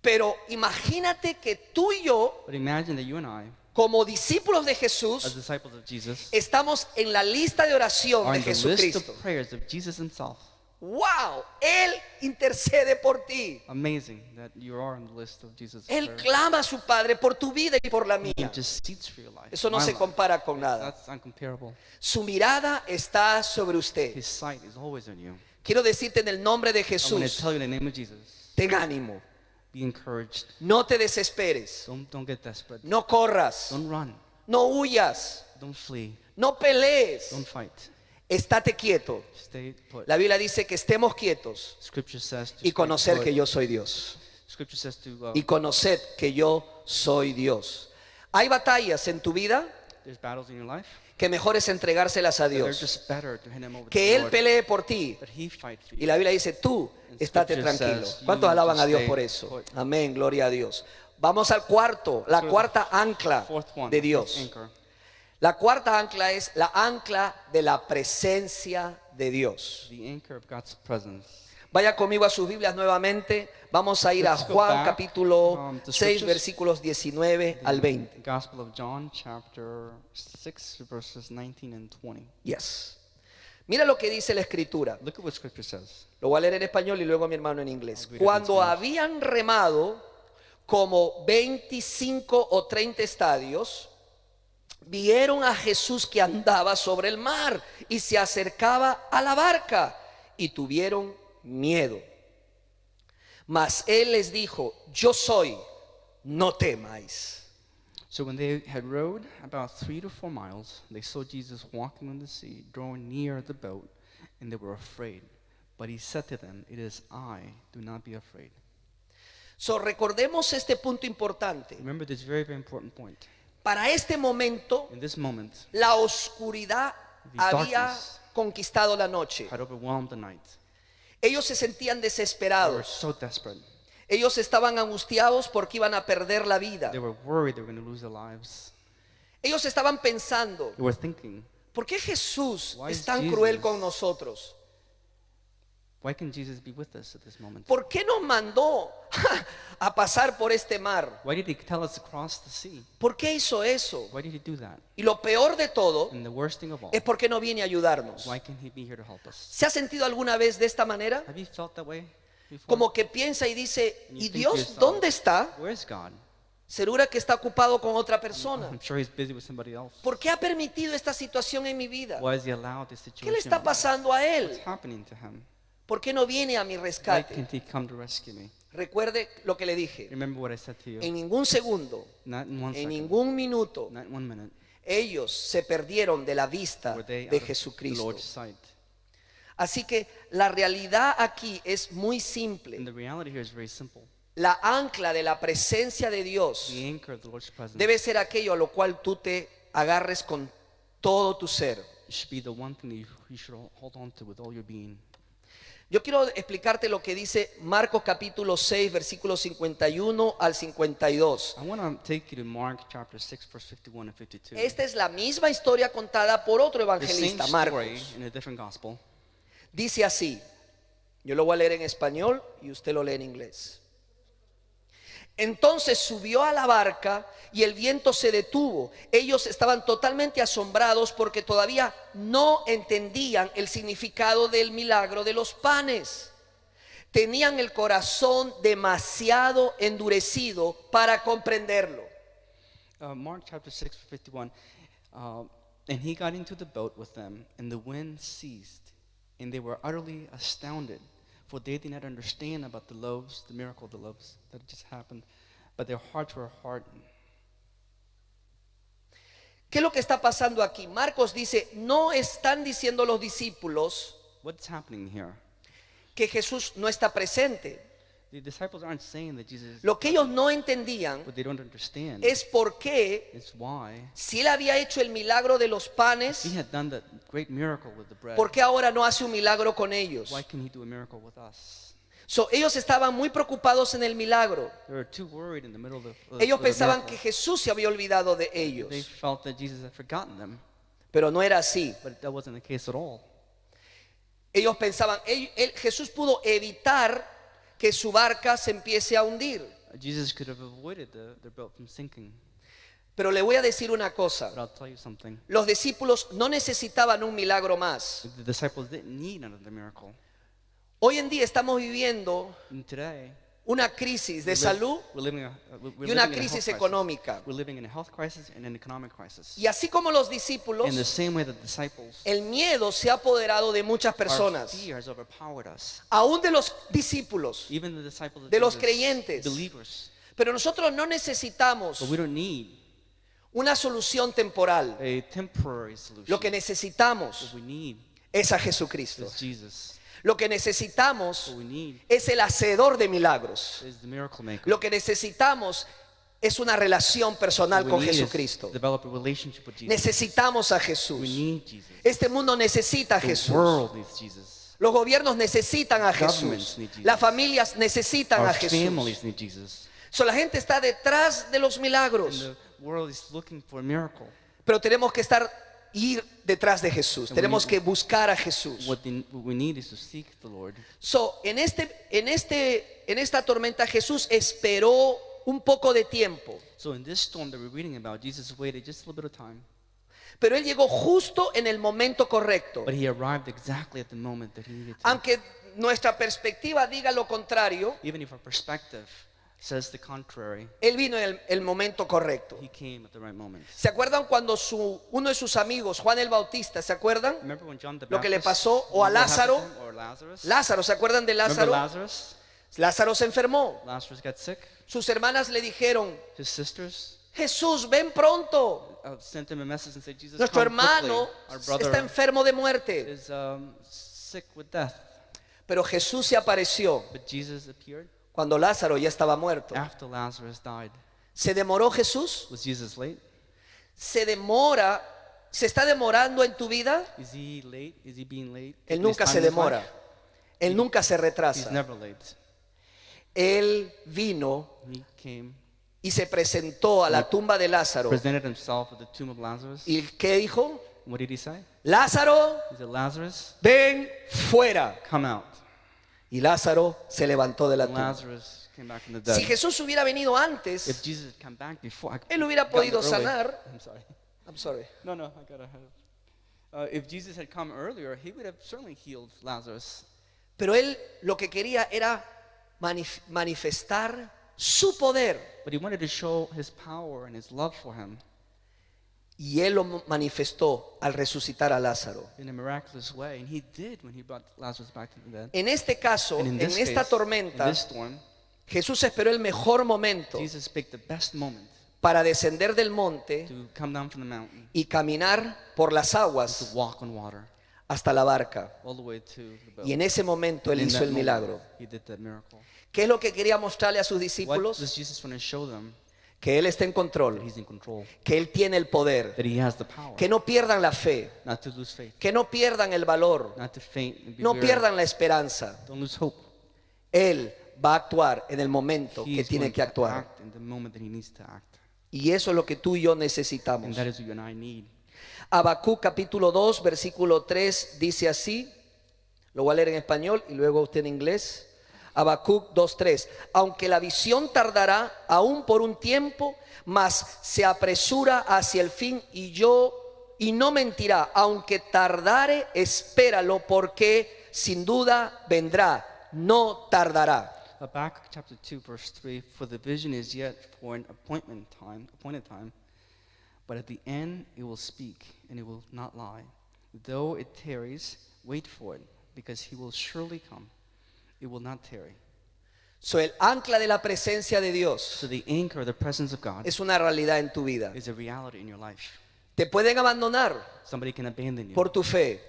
Pero imagínate que tú y yo, But imagine that you and I, como discípulos de as Jesús, disciples of Jesus, estamos en la lista de oración are de in the list Jesucristo. of prayers of Jesus himself. ¡Wow! Él intercede por ti. Amazing that you are on the list of Jesus' Él prayers. clama a su Padre por tu vida y por la He mía. intercedes for your life. Eso no my se life. compara con nada. That's uncomparable. Su mirada está sobre usted. His sight is always on you. Quiero decirte en el nombre de I want to Jesús, tell you in the name of Jesus, ten ánimo, be encouraged. no te desesperes, Don't get desperate. no corras, Don't run. no huyas, Don't flee. no pelees, Don't fight. estate quieto. Stay put. La Biblia dice que estemos quietos Scripture says to y stay conocer put. que yo soy Dios. Scripture says to Y conocer que yo soy Dios. Hay batallas en tu vida there's battles in your life. que mejor es entregárselas a They're Dios. just better to hand them over to Que the Él Lord. pelee por ti. That He fight for Y you. la Biblia dice, tú estate Scripture tranquilo. says, ¿Cuántos you alaban a just Dios stay por eso? put. Amén, gloria a Dios. Vamos al cuarto, la So the cuarta ancla Fourth one, de the Dios. fourth anchor. La cuarta ancla es la ancla de la presencia de Dios. The anchor of God's presence. Vaya conmigo a sus Biblias nuevamente. Vamos a ir a Let's go Juan back, capítulo to 6, scriptures. versículos 19 al 20. Gospel of John, chapter 6, verses 19 and 20. Yes. Mira lo que dice la escritura. Look at what Scripture says. Lo voy a leer en español y luego a mi hermano en inglés. I'll read it in Cuando Spanish. habían remado como 25 o 30 estadios, vieron a Jesús que andaba sobre el mar y se acercaba a la barca y tuvieron miedo. Mas él les dijo, yo soy, no temáis. So when they had rowed about 3 to 4 miles, they saw Jesus walking on the sea, drawing near the boat, and they were afraid. But he said to them, "It is I, do not be afraid." So, recordemos este punto importante. Remember this very, very important point. Para este momento, In this moment, la oscuridad The había darkness conquistado la noche. had overwhelmed the night. Ellos se sentían They were desesperados. so desperate. Ellos estaban angustiados porque iban a perder la vida. They were worried they were going to lose their lives. Ellos estaban pensando, They were thinking, ¿por qué Jesús Why es is tan Jesus- cruel con nosotros? why can Jesus be with us at this moment? ¿Por qué nos mandó a pasar por este mar? Why did he tell us to cross the sea? ¿Por qué hizo eso? Why did he do that? Y lo peor de todo And the worst thing of all, es porque no viene a ayudarnos. why can he be here to help us? ¿Se ha sentido alguna vez de esta manera? Have you felt that way before? Como que piensa y dice, And you ¿y think to Dios yourself, dónde está? Where's God? Segura que está ocupado con otra persona. I'm sure he's busy with somebody else. ¿Por qué ha permitido esta situación en mi vida? Why has he allowed this situation? ¿Qué le está in my life? pasando a What's él? happening to him? ¿Por qué no viene a mi Why rescate? can't he come to rescue me? Recuerde lo que le dije. Remember what I said to you. En ningún segundo, Not in 1 en second, ningún minuto, not in 1 minute, ellos se perdieron de la vista were they de out of the Jesucristo. Lord's sight. Así que la realidad aquí es muy And simple. the reality here is very simple. La ancla de la presencia de Dios The anchor of the Lord's presence debe ser aquello a lo cual tú te agarres con todo tu ser. should be the one thing that you should hold on to with all your being. Yo quiero explicarte lo que dice Marcos capítulo 6, versículos 51 al 52. I want to take you to Mark chapter 6, verse 51 and 52. Esta es la misma historia contada por otro The same evangelista, story Marcos. in a different gospel. Dice así, yo lo voy a leer en español y usted lo lee en inglés. Entonces subió a la barca y el viento se detuvo. Ellos estaban totalmente asombrados porque todavía no entendían el significado del milagro de los panes. Tenían el corazón demasiado endurecido para comprenderlo. Mark chapter 6, verse 51. And he got into the boat with them, and the wind ceased, and they were utterly astounded, for they did not understand about the loaves, the miracle of the loaves that had just happened, but their hearts were hardened. ¿Qué es lo que está pasando aquí? Marcos dice, no están diciendo los discípulos What's happening here? que Jesús no está presente. The disciples aren't saying that Jesus, Lo que ellos no entendían what they don't understand es por qué, is why si él había hecho el milagro de los panes, he had done that great miracle with the bread. ¿por qué ahora no hace un milagro con ellos? Why can he do a miracle with us? So, ellos estaban muy preocupados en el milagro. They were too worried in the middle of Ellos of the pensaban miracle. que Jesús se había olvidado de They ellos, felt that Jesus had forgotten them, pero no era así. but that wasn't the case at all. Ellos pensaban, Jesús pudo evitar que su barca se empiece a hundir. Jesus could have avoided their boat from sinking. Pero le voy a decir una But cosa, I'll tell you something. los discípulos no necesitaban un milagro más. The disciples didn't need another miracle. Hoy en día estamos viviendo And today, una crisis de salud we're living y una in a crisis health económica. crisis. We're living in a health crisis and an economic crisis. Y así como los discípulos, In the same way that disciples, el miedo se ha apoderado de muchas our personas, fear has overpowered us. aún de los discípulos. Even the disciples of De los Jesus, creyentes. believers. Pero nosotros no necesitamos But we don't need una solución temporal. a temporary solution. Lo que necesitamos What we need es a Jesucristo. is Jesus. Lo que necesitamos What we need es el hacedor de milagros. is the miracle maker. Lo que necesitamos es una relación personal What we con need is Jesucristo. develop a relationship with Jesus. Necesitamos a We Jesús. need Jesus. Este mundo necesita a The Jesús. world needs Jesus. Los gobiernos necesitan a Jesús. Governments need Jesus. Las familias necesitan Our a Jesús. families need Jesus. So, la gente está detrás de los And milagros, the world is looking for a miracle. pero tenemos que ir detrás de Jesús. And Tenemos we- que buscar a Jesús. What we need is to seek the Lord. So, en esta tormenta Jesús esperó un poco de tiempo, So in this storm that we're reading about, Jesus waited just a little bit of time. pero él llegó justo en el momento correcto. But he arrived exactly at the moment that he needed to. Aunque nuestra perspectiva diga lo contrario, Even if our perspective says the contrary, él vino en el momento correcto. he came at the right moment. ¿Se acuerdan cuando uno de sus amigos, Juan el Bautista, ¿se acuerdan? Remember when John the Lo que le Baptist, pasó, o a remember what Lázaro? happened to him? Or Lazarus? Lázaro, ¿se acuerdan de Remember Lázaro? Lazarus? Lázaro se enfermó. Lazarus got sick. Sus hermanas le dijeron, His sisters Jesús, ven pronto. sent him a message and said, Jesus, Nuestro come quickly. hermano Our está brother enfermo de muerte. is sick with death. Pero Jesús se apareció But Jesus appeared cuando Lázaro ya estaba muerto. after Lazarus died. ¿Se demoró Jesús? Was Jesus late? ¿Se está demorando en tu vida? Is he late? Is he being late? Él in his nunca time se in his demora. life? Él nunca se He's retrasa. never late. Él vino He came, y se presentó a la tumba de Lázaro. presented himself at the tomb of Lazarus. ¿Y qué dijo? What did he say? Lázaro, He said, Lazarus, ven fuera. come out. Y Lázaro se levantó de la And tumba. Lazarus came back from the dead. Si Jesús hubiera venido If antes, Jesus had come back before, él hubiera gotten podido early. sanar. I'm sorry. I'm sorry. No, I got ahead. If Jesus had come earlier, he would have certainly healed Lazarus. Pero él lo que quería era manifestar su poder. But he wanted to show his power and his love for him Y él lo manifestó al resucitar a Lázaro. in a miraculous way. And he did when he brought Lazarus back to the dead. En este caso, And in en this esta case, tormenta, in this storm, Jesús esperó el mejor momento Jesus picked the best moment para descender del monte to come down from the mountain, y caminar por las to aguas walk on water, hasta la barca. all the way to the boat. Y en ese momento Él In hizo that el moment, milagro. He did that miracle. ¿Qué es lo que quería mostrarle a sus What discípulos? does Jesus want to show them? Que Él está en That control, He's in control, que Él tiene el poder, that He has the power, que no pierdan la fe, not to lose faith, que no pierdan el valor, not to faint and be no weary. pierdan la esperanza. Don't lose hope. Él va a actuar en el momento He que is tiene going que to actuar. act in the moment that He needs to act. Y eso es lo que tú y yo And necesitamos. that is what you and I need. Habacuc capítulo 2, versículo 3 dice así. Lo voy a leer en español y luego usted en inglés. Habacuc 2:3. Aunque la visión tardará aún por un tiempo, mas se apresura hacia el fin y no mentirá. Aunque tardare, espéralo, porque sin duda vendrá, no tardará. Habakkuk chapter 2, verse 3, for the vision is yet for an appointed time, but at the end it will speak, and it will not lie. Though it tarries, wait for it, because he will surely come. It will not tarry. So, el ancla de la presencia de Dios So the anchor, the presence of God, es una realidad en tu vida. is a reality in your life. Te pueden abandonar Somebody can abandon you por tu fe.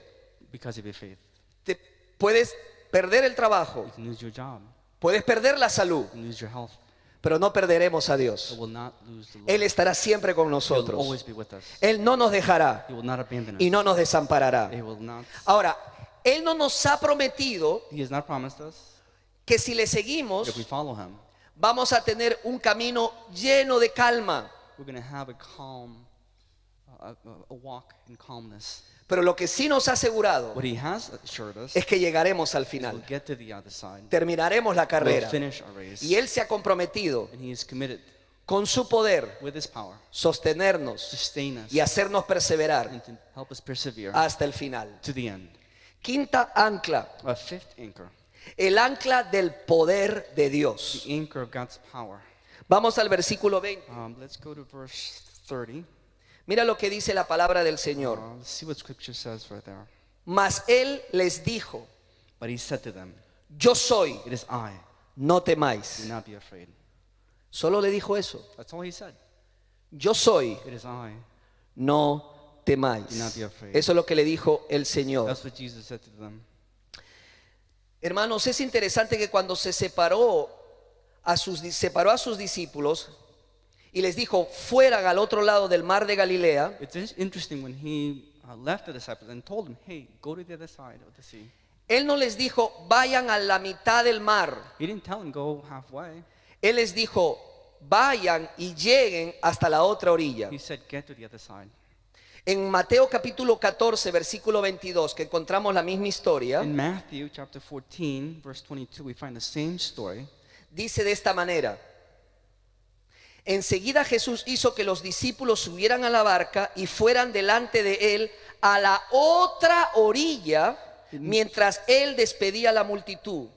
because of your faith. Te puedes perder el trabajo, You can lose your job, puedes perder la salud, you can lose your health, pero no perderemos a but Dios. will not lose the Lord. Él estará siempre con He will nosotros. always be with us. Él no nos dejará He will not abandon us. y no nos desamparará. He will not. Ahora, Él no nos ha prometido He has not promised us que si le that seguimos if we follow him, vamos a tener un camino lleno de calma. we're going to have a calm, a walk in calmness. Pero lo que sí nos ha asegurado What he has assured us es que llegaremos al is we'll final. get to the other side. Terminaremos la We'll carrera. finish our race. Y Él se ha comprometido And he is committed con su poder with his power to sostenernos sustain us y hacernos perseverar and to help us persevere hasta el final. to the end. Quinta ancla, A fifth anchor, el ancla del poder de Dios. the anchor of God's power. Vamos al versículo 20. Let's go to verse 30. Mira lo que dice la palabra del Señor. Let's see what scripture says right there. Mas Él les dijo, But he said to them, yo soy, it is I, no do temáis. not be afraid. Solo le dijo eso. That's all he said. Yo soy, It is I. no temáis. Do not be afraid. Eso es lo que le dijo el Señor. That's what Jesus said to them. Hermanos, es interesante que cuando se separó a sus discípulos y les dijo, fueran al otro lado del mar de Galilea, It's interesting when he left the disciples and told them, hey, go to the other side of the sea. Él no les dijo, vayan a la mitad del mar. He didn't tell them, go halfway. Él les dijo, vayan y lleguen hasta la otra orilla. He said, get to the other side. En Mateo capítulo 14, versículo 22, que encontramos la misma historia, In Matthew chapter 14, verse 22, we find the same story. dice de esta manera: enseguida Jesús hizo que los discípulos subieran a la barca y fueran delante de él a la otra orilla, mientras él despedía a la multitud.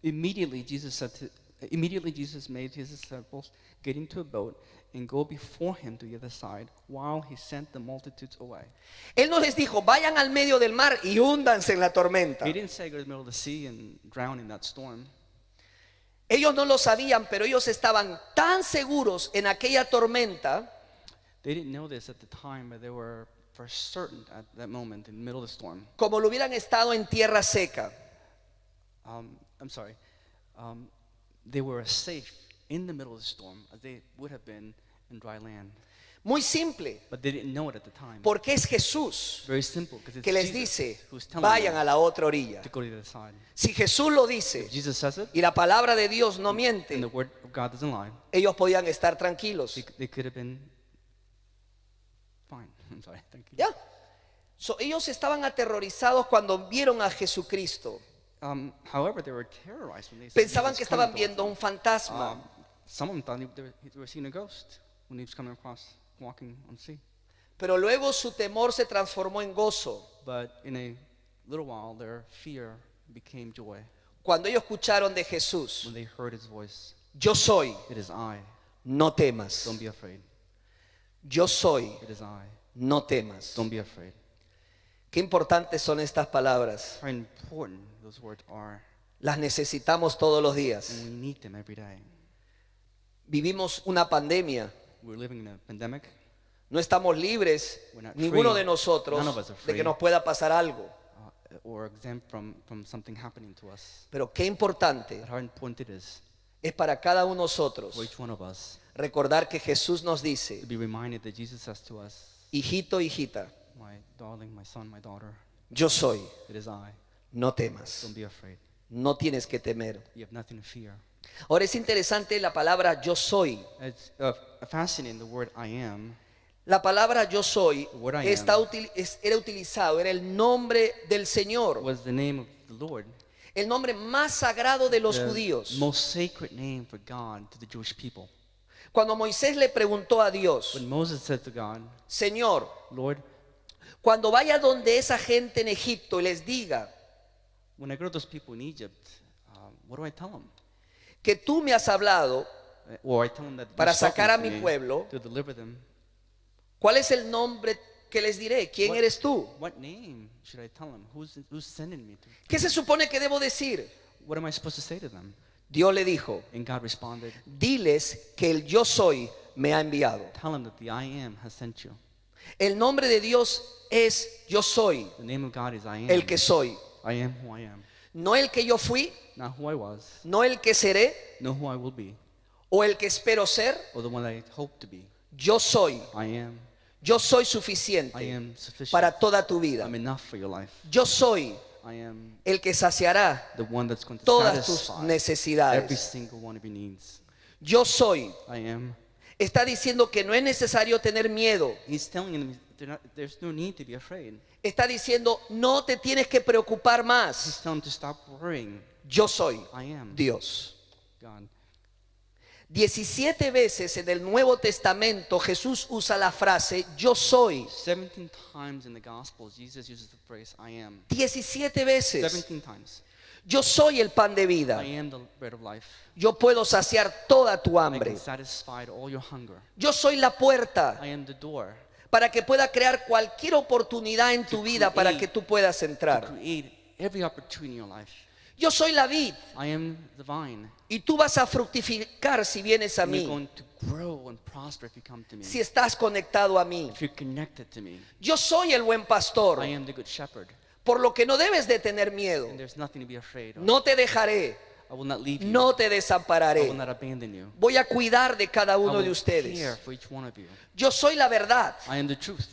Immediately Jesus made his disciples get into a boat and go before him to the other side while he sent the multitudes away. Él no les dijo, vayan al medio del mar y húndanse en la tormenta. He didn't say go to the middle of the sea and drown in that storm. Ellos no lo sabían, pero ellos estaban tan seguros en aquella tormenta They didn't know this at the time, but they were for certain at that moment in the middle of the storm. como lo hubieran estado en tierra seca. They were as safe in the middle of the storm as they would have been in dry land. Muy simple, But they didn't know it at the time. porque es Jesús Very simple, because it's que les Jesus dice, who's telling vayan them a la otra orilla. to go to the other side. Si Jesús lo dice If Jesus says it, y la palabra de Dios no and the miente, word of God doesn't lie, ellos podían estar tranquilos. they could have been fine. I'm sorry, thank you. ¿Ya? So, ellos estaban aterrorizados cuando vieron a Jesucristo. However, they were terrorized when they saw Pensaban Jesus que coming estaban towards viendo them. un fantasma. Some of them thought they were seeing a ghost when he was coming across, walking on the sea. Pero luego su temor se transformó en gozo But in a little while, their fear became joy cuando ellos escucharon de Jesús. when they heard his voice. Yo soy, It is I. no temas. Don't be afraid. Yo soy, It is I. no temas. Don't be afraid. Qué importantes son estas palabras. How important those words are. Las necesitamos todos los días. and we need them every day. Vivimos una pandemia. We're living in a pandemic. No estamos libres, We're not ninguno free. de nosotros, None of us are de que free. nos pueda pasar algo. Or exempt from something happening to us. Pero qué importante But how important it is es para cada uno de nosotros for each one of us recordar que Jesús nos dice, to be reminded that Jesus says to us, hijito, hijita, my darling, my son, my daughter, yo soy, it is I. no temas, Don't be afraid. no tienes que temer. You have nothing to fear. Ahora es interesante la palabra yo soy. It's fascinating, the word I am. La palabra yo soy The word I era utilizado, era el nombre del Señor, Was the name of the Lord. el nombre más sagrado de los The judíos. most sacred name for God to the Jewish people. Cuando Moisés le preguntó a Dios, When Moses said to God, Señor, Lord, cuando vaya donde esa gente en Egipto y les diga when I go to those people in Egypt, what do I tell them? que tú me has hablado, Or I tell them that para you're talking sacar a to mi me pueblo, to deliver them. ¿cuál es el nombre que les diré? ¿Quién What- eres tú? What name should I tell them? Who's sending me to? ¿Qué se supone que debo decir? What am I supposed to say to them? Dios le dijo, And God responded, diles que el yo soy me ha enviado. tell them that the I am has sent you. El nombre de Dios es yo soy, The name of God is I am. el que soy. I am who I am. No el que yo fui, Not who I was, no el que seré no who I will be, o el que espero ser. or the one I hope to be. Yo soy. I am. Yo soy I suficiente am sufficient. para toda tu vida. I'm enough for your life. Yo soy I am el que saciará the one that's going to todas tus satisfy every necesidades. single one of your needs. Yo soy. I am. Está diciendo que no es necesario tener miedo. He's telling them there's no need to be afraid. Está diciendo no te tienes que preocupar He's más. telling them to stop worrying. Yo soy I am Dios. God. 17 veces en el Nuevo Testamento Jesús usa la frase yo soy. 17 times in the Gospels, Jesus uses the phrase I am. 17 veces. 17 times. Yo soy el pan de vida. I am the bread of life. Yo puedo saciar toda tu I hambre. can satisfy all your hunger. Yo soy la puerta I am the door para que pueda crear cualquier oportunidad en tu vida para que tú puedas to entrar. create every opportunity in your life. Yo soy la vid I am the vine. y tú vas a fructificar si vienes a And you're mí, going to grow and prosper if you come to me. si estás conectado a mí. If you're connected to me. Yo soy el buen pastor, I am the good shepherd. por lo que no debes de tener miedo. And there's nothing to be afraid of. No te dejaré, I will not leave you. no te I desampararé. will not abandon you. Voy a cuidar de cada I uno de will ustedes. care for each one of you. Yo soy la verdad I am the truth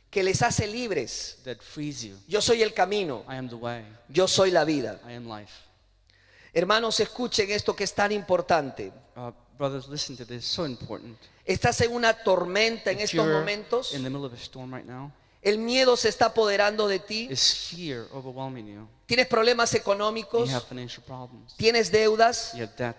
que les hace libres. that frees you. Yo soy el camino. I am the way. Yo soy la vida. I am life. Hermanos, escuchen esto que es tan importante. Brothers, listen to this. So important. Estás en una tormenta en If estos you're momentos. in the middle of a storm right now, El miedo se está apoderando de ti. is fear overwhelming you? Tienes problemas You económicos. have financial problems. Tienes deudas. You have debt.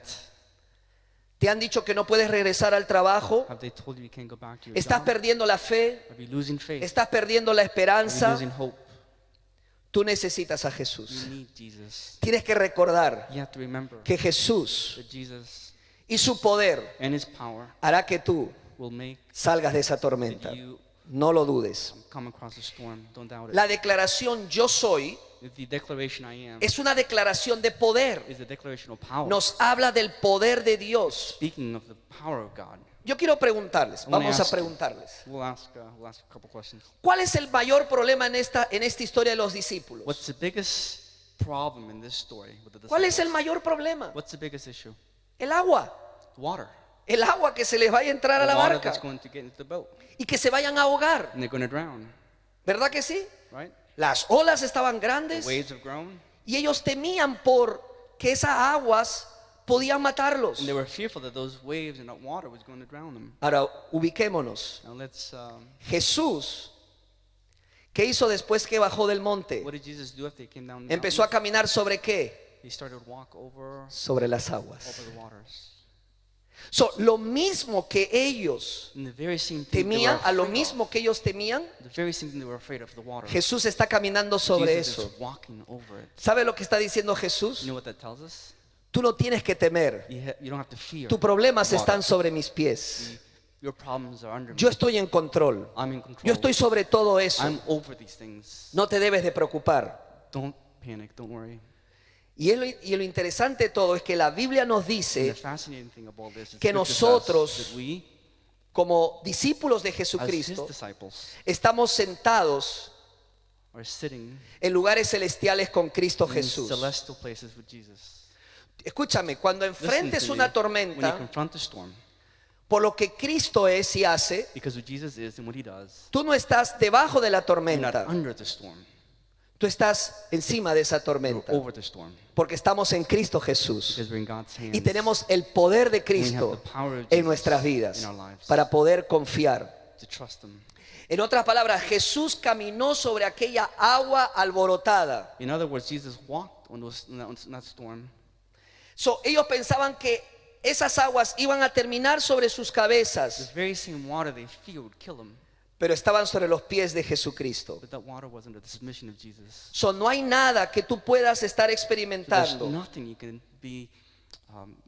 Te han dicho que no puedes regresar al trabajo. Have they told you you can't go back to your Estás job? perdiendo la fe. Are you losing faith? Estás perdiendo la Are you esperanza. losing hope? Tú necesitas a You Jesús. need Jesus. Tienes que recordar You have to remember que Jesús that Jesus y su poder and His power hará que tú will make salgas de esa that tormenta. you No lo dudes. come across the storm. Don't doubt it. La declaración yo soy The declaration I am es una declaración de poder. is the declaration of power. Nos habla del poder de Dios. Speaking of the power of God, Yo quiero preguntarles, wanna vamos a ask you. preguntarles. we'll ask a couple questions. ¿Cuál es el mayor problema en esta historia de los discípulos? What's the biggest problem in this story with the ¿Cuál es el disciples? mayor problema? What's the biggest issue? El agua. Water. El agua que se les vaya a entrar a The la water barca that's going to get into the boat, y que se vayan a ahogar. and they're going to drown, ¿Verdad que sí? right? Las olas estaban The grandes waves have grown, y ellos temían por que esas aguas podían matarlos. and they were fearful that those waves and that water was going to drown them. Ahora, ubiquémonos. Now let's. Jesús, ¿qué hizo después que bajó del monte? What did Jesus do after he came down? The Empezó a mountain? caminar sobre qué? He started to walk over Sobre las aguas. the waters. Lo mismo que ellos And the very same thing they were temían, a lo afraid mismo que ellos temían, of, the very same thing they were afraid of, the water. Jesús está caminando sobre Jesus eso. is walking over it. ¿Sabe lo que está diciendo Jesús? You know what that tells us? Tú no tienes que temer. You don't have to fear. Tus problemas water. están sobre mis pies. Your problems are under Yo me. estoy en control. I'm in control. Yo estoy sobre todo eso. I'm over these things. No te debes de preocupar. Don't panic. Don't worry. Y lo interesante de todo es que la Biblia nos And the dice fascinating thing of all this is que scripture says nosotros, that we, como discípulos de as his Jesucristo, disciples, estamos sentados are sitting en lugares celestiales con Cristo in Jesús. celestial places with Jesus. Escúchame, cuando Listen enfrentes to una me. When you tormenta, confront the storm, por lo que Cristo es y hace, because who Jesus is and what he does, tú no estás debajo de la you're not tormenta, under the storm, tú estás encima de esa you're tormenta, over the storm, porque estamos en Cristo Jesús because we're in God's hands. y tenemos el poder de And we have Cristo the power of en Jesus nuestras vidas in our lives para poder confiar. to trust him. En otras palabras, Jesús caminó sobre aquella agua alborotada. In other words, Jesus walked on that storm. So, ellos pensaban que esas aguas iban a terminar sobre sus cabezas, This very same water they feared would kill him, pero estaban sobre los pies de Jesucristo. but that water was under the submission of Jesus. So, no hay nada que tú puedas estar So there's experimentando nothing you can be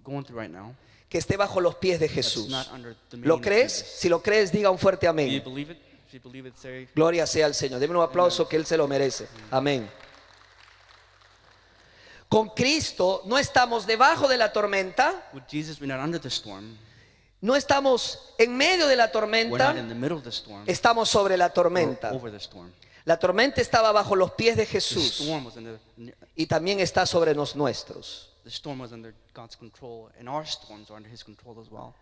going through right now que esté bajo los pies de that's Jesús. not under the ¿Lo dominion of crees? Jesus. Si lo crees, diga un fuerte Do you amén. believe it? If you believe it, say Gloria sea al Señor. Deme un aplauso que Él se lo merece. Amén. Con Cristo no estamos debajo de la tormenta, with Jesus we're not under the storm. no estamos en medio de la We're not tormenta, in the middle of the storm. estamos sobre la We're tormenta. over the storm. La tormenta estaba bajo los pies de The Jesús storm was under y también está sobre los nuestros. the storm was under God's control, and our storms are under his control as well.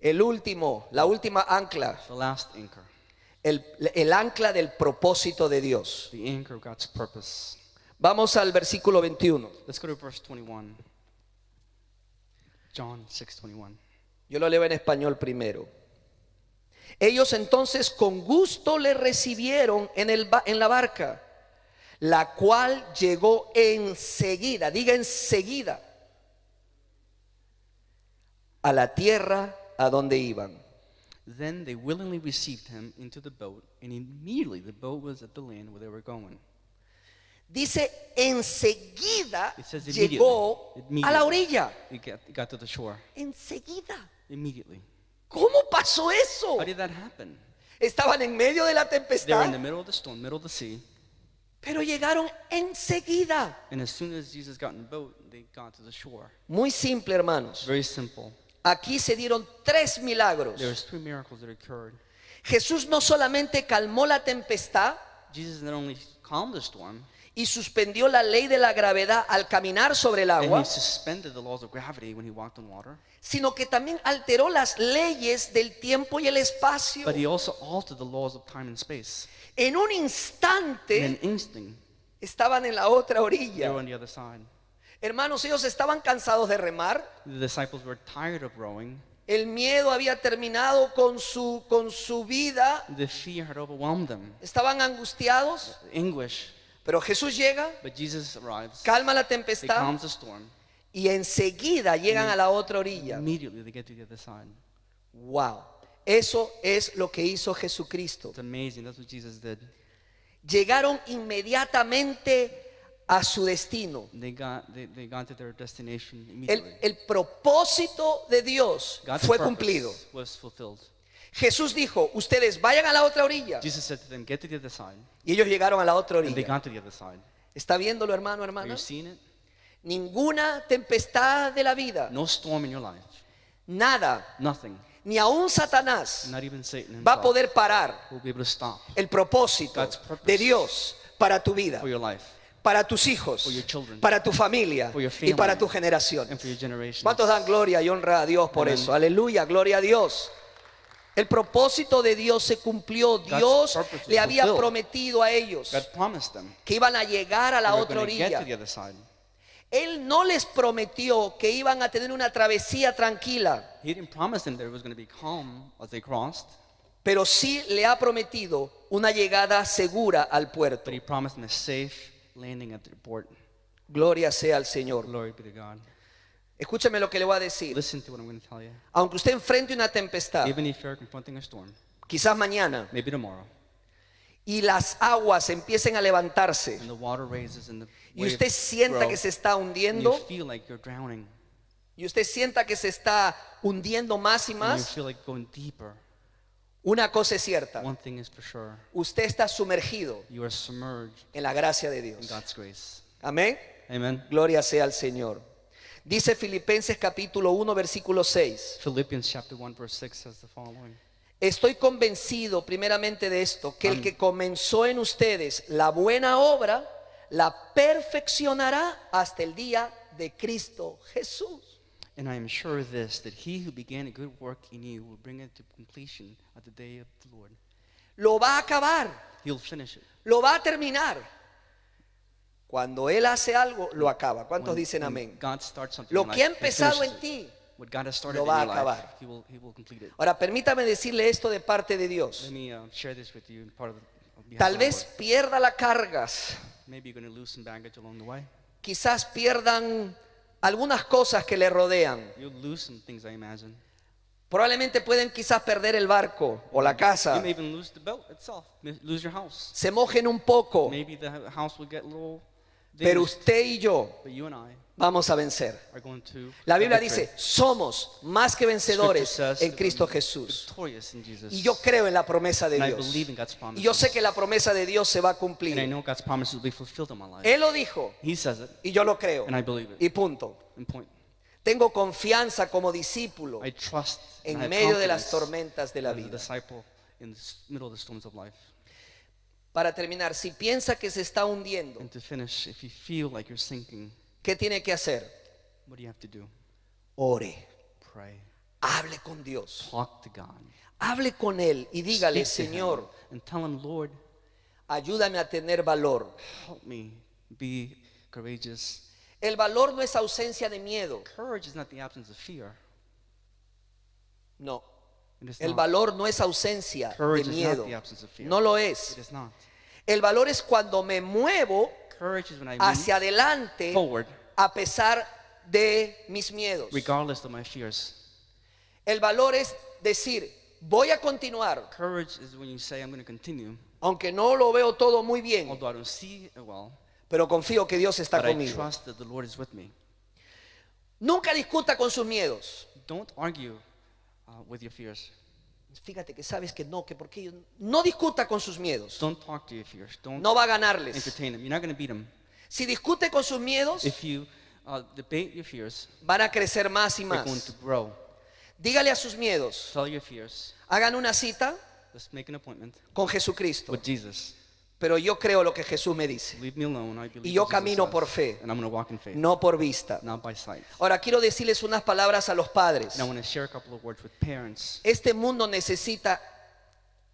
La última ancla, The last anchor, el ancla del propósito de Dios. the anchor of God's purpose. Vamos al versículo 21. Let's go to verse 21. John 6:21. Yo lo leo en español primero. Ellos entonces con gusto le recibieron en la barca, la cual llegó enseguida, diga enseguida, a la tierra a donde iban. Then they willingly received him into the boat, and immediately the boat was at the land where they were going. Dice enseguida It says llegó immediately. a la orilla. It got to the shore Enseguida. immediately. ¿Cómo pasó eso? How did that happen? Estaban en medio de la They were in tempestad, the middle of the storm, middle of the sea, pero llegaron enseguida. and as soon as Jesus got in the boat, they got to the shore. Muy simple, hermanos. Very simple. Aquí se dieron 3 milagros. There was 3 miracles that occurred. Jesús no solamente calmó la tempestad Jesus not only calmed the storm, y suspendió la ley de la gravedad al caminar sobre el and agua, he suspended the laws of gravity when he walked on water, sino que también alteró las leyes del tiempo y el espacio. but he also altered the laws of time and space. En un In an instante instant, estaban en la otra they were orilla. on the other side. Hermanos, ellos estaban cansados de remar. The disciples were tired of rowing. El miedo había terminado con su vida. The fear had overwhelmed them. Estaban angustiados. Anguish. Pero Jesús llega, But Jesus arrives. calma la He tempestad calms the storm. y enseguida llegan a la otra orilla. Immediately they get to the other side. Wow. Eso es lo que hizo Jesucristo. It's amazing. That's what Jesus did. Llegaron inmediatamente a su destino. They got to their destination immediately. El propósito de Dios God's fue purpose cumplido. was fulfilled. Jesús dijo, ustedes vayan a la otra orilla. Jesus said to them, get to the other side. Y ellos llegaron a la otra And they orilla. got to the other side. ¿Está viéndolo, hermano, Are hermana? you seeing it? Ninguna tempestad de la vida, No storm in your life. nada, Nothing. ni aún Satanás Not even Satan va a himself poder parar will be able to stop el propósito God's purpose de Dios para tu vida, for your life para tus hijos, for your children, para tu familia for your y para family, tu generación. and for your generation. ¿Cuántos dan gloria y honra a Dios por Amen. eso? Aleluya, gloria a Dios. El propósito de Dios se cumplió. Dios purpose was le había fulfilled. prometido a ellos God promised them que iban a llegar a la they were otra going to get orilla. to the other side. Él no les prometió que iban a tener una travesía tranquila, He didn't promise them that it was going to be calm as they crossed, pero sí le ha prometido una llegada segura al puerto. but he promised them a safe landing at the port. Gloria sea al Señor. Glory be to God. Escúcheme lo que le voy a decir. Listen to what I'm going to tell you. Aunque usted enfrente una tempestad, Even if you're confronting a storm, quizás mañana, maybe tomorrow, y las aguas empiecen a levantarse, and the water raises and the y waves usted sienta grow, que se está and you hundiendo, feel like you're drowning, y usted sienta que se está hundiendo más y and you más, feel like going deeper, una cosa es cierta, one thing is for sure. usted está sumergido You are submerged en la gracia de in Dios. God's grace. Amén. Amen. Gloria sea al Señor. Dice Filipenses capítulo 1, versículo 6. Philippians chapter 1 verse 6 says the following. Estoy convencido primeramente de esto, que el que comenzó en ustedes la buena obra, la perfeccionará hasta el día de Cristo Jesús. And I am sure of this, that he who began a good work in you will bring it to completion at the day of the Lord. Lo va a acabar, He'll finish it. lo va a terminar. Cuando Él hace algo, lo acaba. ¿Cuántos When- dicen when amén? God starts something Lo in que ha your life, he empezado finishes en it. ti. What God has started lo in va a your life, acabar. he will complete it. Ahora, permítame decirle esto de parte de Dios. Let me share this with you in part of behalf Tal of the vez Lord. pierda las cargas. Maybe you're going to lose some baggage along the way. Quizás pierdan algunas cosas que le rodean. You'll lose some things, I imagine. Probablemente pueden quizás perder el barco o la You casa. may even lose the boat itself, lose your house. Se mojen un poco. Maybe the house will get a little Pero damaged, usted y yo but you and I vamos a vencer. are going to La Biblia victory. dice, somos más que Scripture vencedores says en that Cristo we're Jesús. victorious in Jesus. Y yo creo en la promesa de And I Dios. believe in God's promises. Y yo sé que la promesa de Dios se va a And I cumplir. know God's promises will be fulfilled in my life. Él lo dijo He says it, y yo lo creo. and I believe it. Y punto. And point. Tengo confianza como discípulo I trust and I en have medio de las confidence tormentas de la as a vida. disciple in the middle of the storms of life. Para terminar, si piensa que se está hundiendo, And to finish, if you feel like you're sinking, ¿qué tiene que hacer? what do you have to do? Ore, Pray. hable con Dios, Talk to God. hable con Él y dígale, Speak to Señor, him and tell him, Lord, ayúdame a tener valor. help me be courageous. El valor no es ausencia de miedo, Courage is not the absence of fear. no. It is El not. valor no es ausencia de Courage is not miedo, the absence of fear. no lo It es. is not. El valor es cuando me muevo Courage is when I move hacia adelante forward, a pesar de mis miedos. regardless of my fears. El valor es decir, voy a continuar, Courage is when you say, I'm going to continue, aunque no lo veo todo muy bien, although I don't see it well, pero confío que Dios está but I conmigo. trust that the Lord is with me. Nunca discuta con sus miedos. Don't argue with your fears. Fíjate que sabes que no, que porque ellos no discuta con sus miedos. Don't talk to your fears. Don't No va a ganarles. entertain them. You're not going to beat them. Si discute con sus miedos, If you debate your fears, van a crecer más y they're going to más. grow. Dígale a sus miedos, Tell your fears. hagan una cita Let's make an appointment con Jesucristo. with Jesus. Pero yo creo lo que Jesús me dice, Leave me alone. I believe y yo what Jesus camino says, por fe, and I'm going to walk in faith, no por vista. not by sight. Ahora quiero decirles unas palabras a los padres. And I want to share a couple of words with parents. Este mundo necesita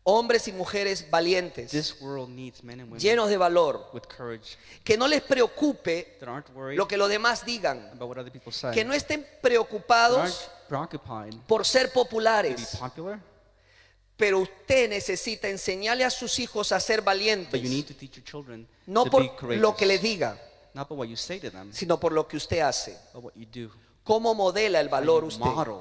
hombres y mujeres valientes, This world needs men and women llenos de valor, with courage que no les preocupe that aren't worried lo que los demás digan, about what other people say. que no estén That preocupados aren't preoccupied por ser to be populares. popular, Pero usted necesita enseñarle a sus hijos a ser but you valientes, need to teach your children no to por be courageous. lo que le diga, Not by what you say to them, sino por lo que usted hace. but what you do. ¿Cómo modela el How valor you usted? model.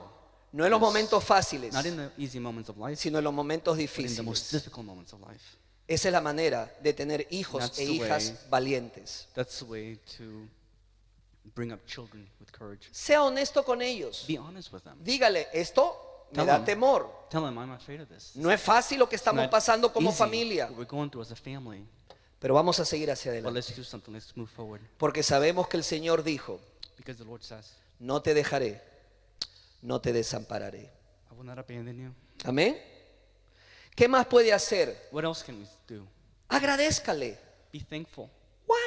No en los this. momentos fáciles, Not in the easy moments of life, sino en los momentos but in the most difíciles. difficult moments of life. Esa es la manera de tener hijos That's e the hijas way. valientes. That's the way to bring up children with courage. Sea honesto con ellos. Be honest with them. Dígale, esto me Tell da them. temor. Tell them I'm afraid of this. No es fácil lo que It's estamos not pasando como easy, familia, what we're going through as a family. pero vamos a seguir hacia But adelante. let's do something. Let's move forward. Porque sabemos que el Señor dijo, Because the Lord says, no te dejaré, no te desampararé. I will not abandon you. Amén. ¿Qué más puede hacer? What else can we do? Agradézcale. Be thankful. What?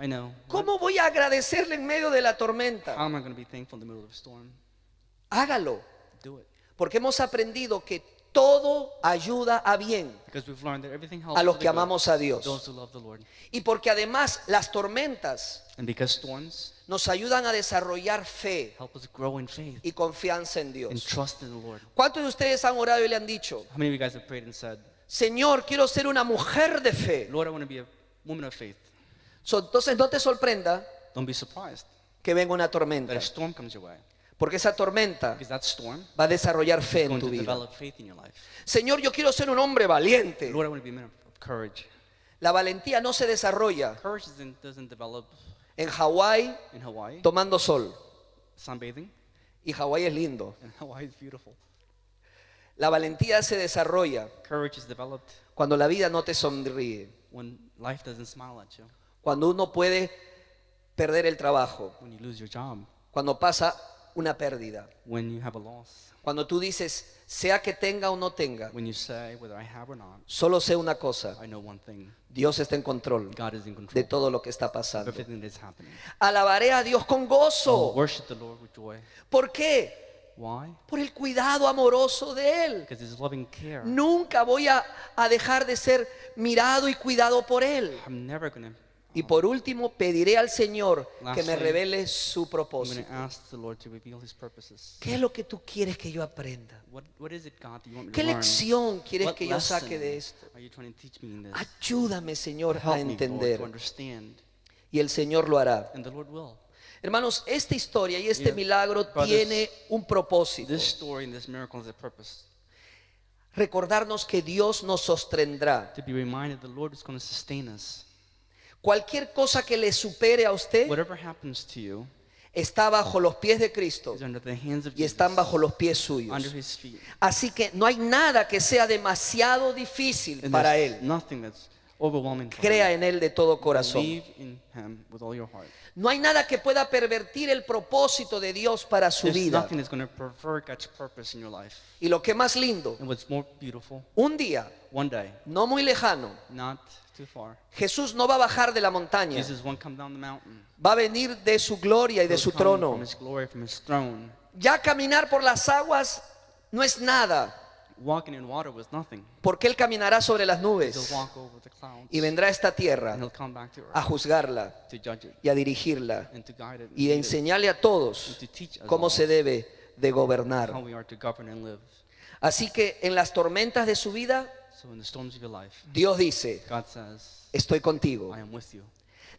I know. ¿Cómo voy a agradecerle en medio de la tormenta? How am I going to be thankful in the middle of a storm? Hágalo. Do it. Porque hemos aprendido que todo ayuda a bien Because we've learned that everything helps a los for que the good, amamos a Dios. those who love the Lord. Y porque además las tormentas And because storms nos ayudan a desarrollar fe help us grow in faith y confianza en and Dios. trust in the Lord. ¿Cuántos de ustedes han orado y le han dicho, How many of you guys have prayed and said, Señor, quiero ser una mujer de fe? Lord, I want to be a woman of faith? Entonces no te sorprenda Don't be surprised que venga una that tormenta, a storm comes your way. porque esa tormenta Because that storm va a desarrollar fe is en going tu to vida. develop faith in your life. Señor, yo quiero ser un hombre valiente. Lord, I want to be a man of courage. La valentía no se desarrolla Courage doesn't develop en Hawái in Hawaii, tomando sol. sunbathing, Y Hawái es lindo. and Hawaii is beautiful. La valentía se desarrolla Courage is developed cuando la vida no te sonríe. when life doesn't smile at you. Cuando uno puede perder el trabajo, when you lose your job, cuando pasa una pérdida, when you have a loss, cuando tú dices, sea que tenga o no tenga, when you say whether I have or not, solo sé una cosa, I know one thing. Dios está en control God is in control de todo lo que está of pasando. everything that's happening. Alabaré a Dios con Oh, gozo. worship the Lord with joy. ¿Por qué? Why? Por el cuidado amoroso de Él. Because His loving care. Nunca voy a dejar de ser mirado y cuidado por Él. I'm never going to. Y por último, pediré al Señor que me Lastly, revele su I'm going propósito. to ask the Lord to reveal His purposes. ¿Qué es lo que tú quieres que yo aprenda? What is it, God, that you want me ¿Qué to learn? lección quieres What que yo saque de lesson esto? are you trying to teach me in this? Ayúdame, Señor, a Help me, Lord, to entender. understand. Y el Señor lo hará. And the Lord will. Hermanos, esta historia y este Yeah, milagro brothers, tiene un propósito. This story and this miracle has a purpose. Recordarnos que Dios nos sostendrá. To be reminded the Lord is going to sustain us. Cualquier cosa que le supere a usted Whatever happens to you está bajo los pies de Cristo is under the hands of y Jesus, están bajo los pies under suyos. His feet. Así que no hay nada que sea demasiado difícil And para there's Él. nothing that's overwhelming for Crea Him. en Él de todo corazón. Believe in Him with all your heart. No hay nada que pueda pervertir el propósito de Dios para su There's vida. nothing that's going to pervert God's purpose in your life. Y lo que más lindo, And what's more beautiful, un día, one day, no muy lejano, not too far, Jesús no va a bajar de la montaña. Jesus won't come down the mountain. Va a venir de su gloria y de He'll su come trono. from His glory, from His throne. Ya caminar por las aguas no es nada, Walking in water was nothing. porque Él caminará sobre las He'll nubes walk over the clouds. y vendrá a esta tierra And He'll come back to a earth juzgarla to judge it y a dirigirla and to guide it and y a lead it, enseñarle a todos and to teach us cómo all se debe de how gobernar. we are to govern and live. Así que en las tormentas de su vida, So in the storms of your life, Dios dice, God says, estoy contigo. I am with you.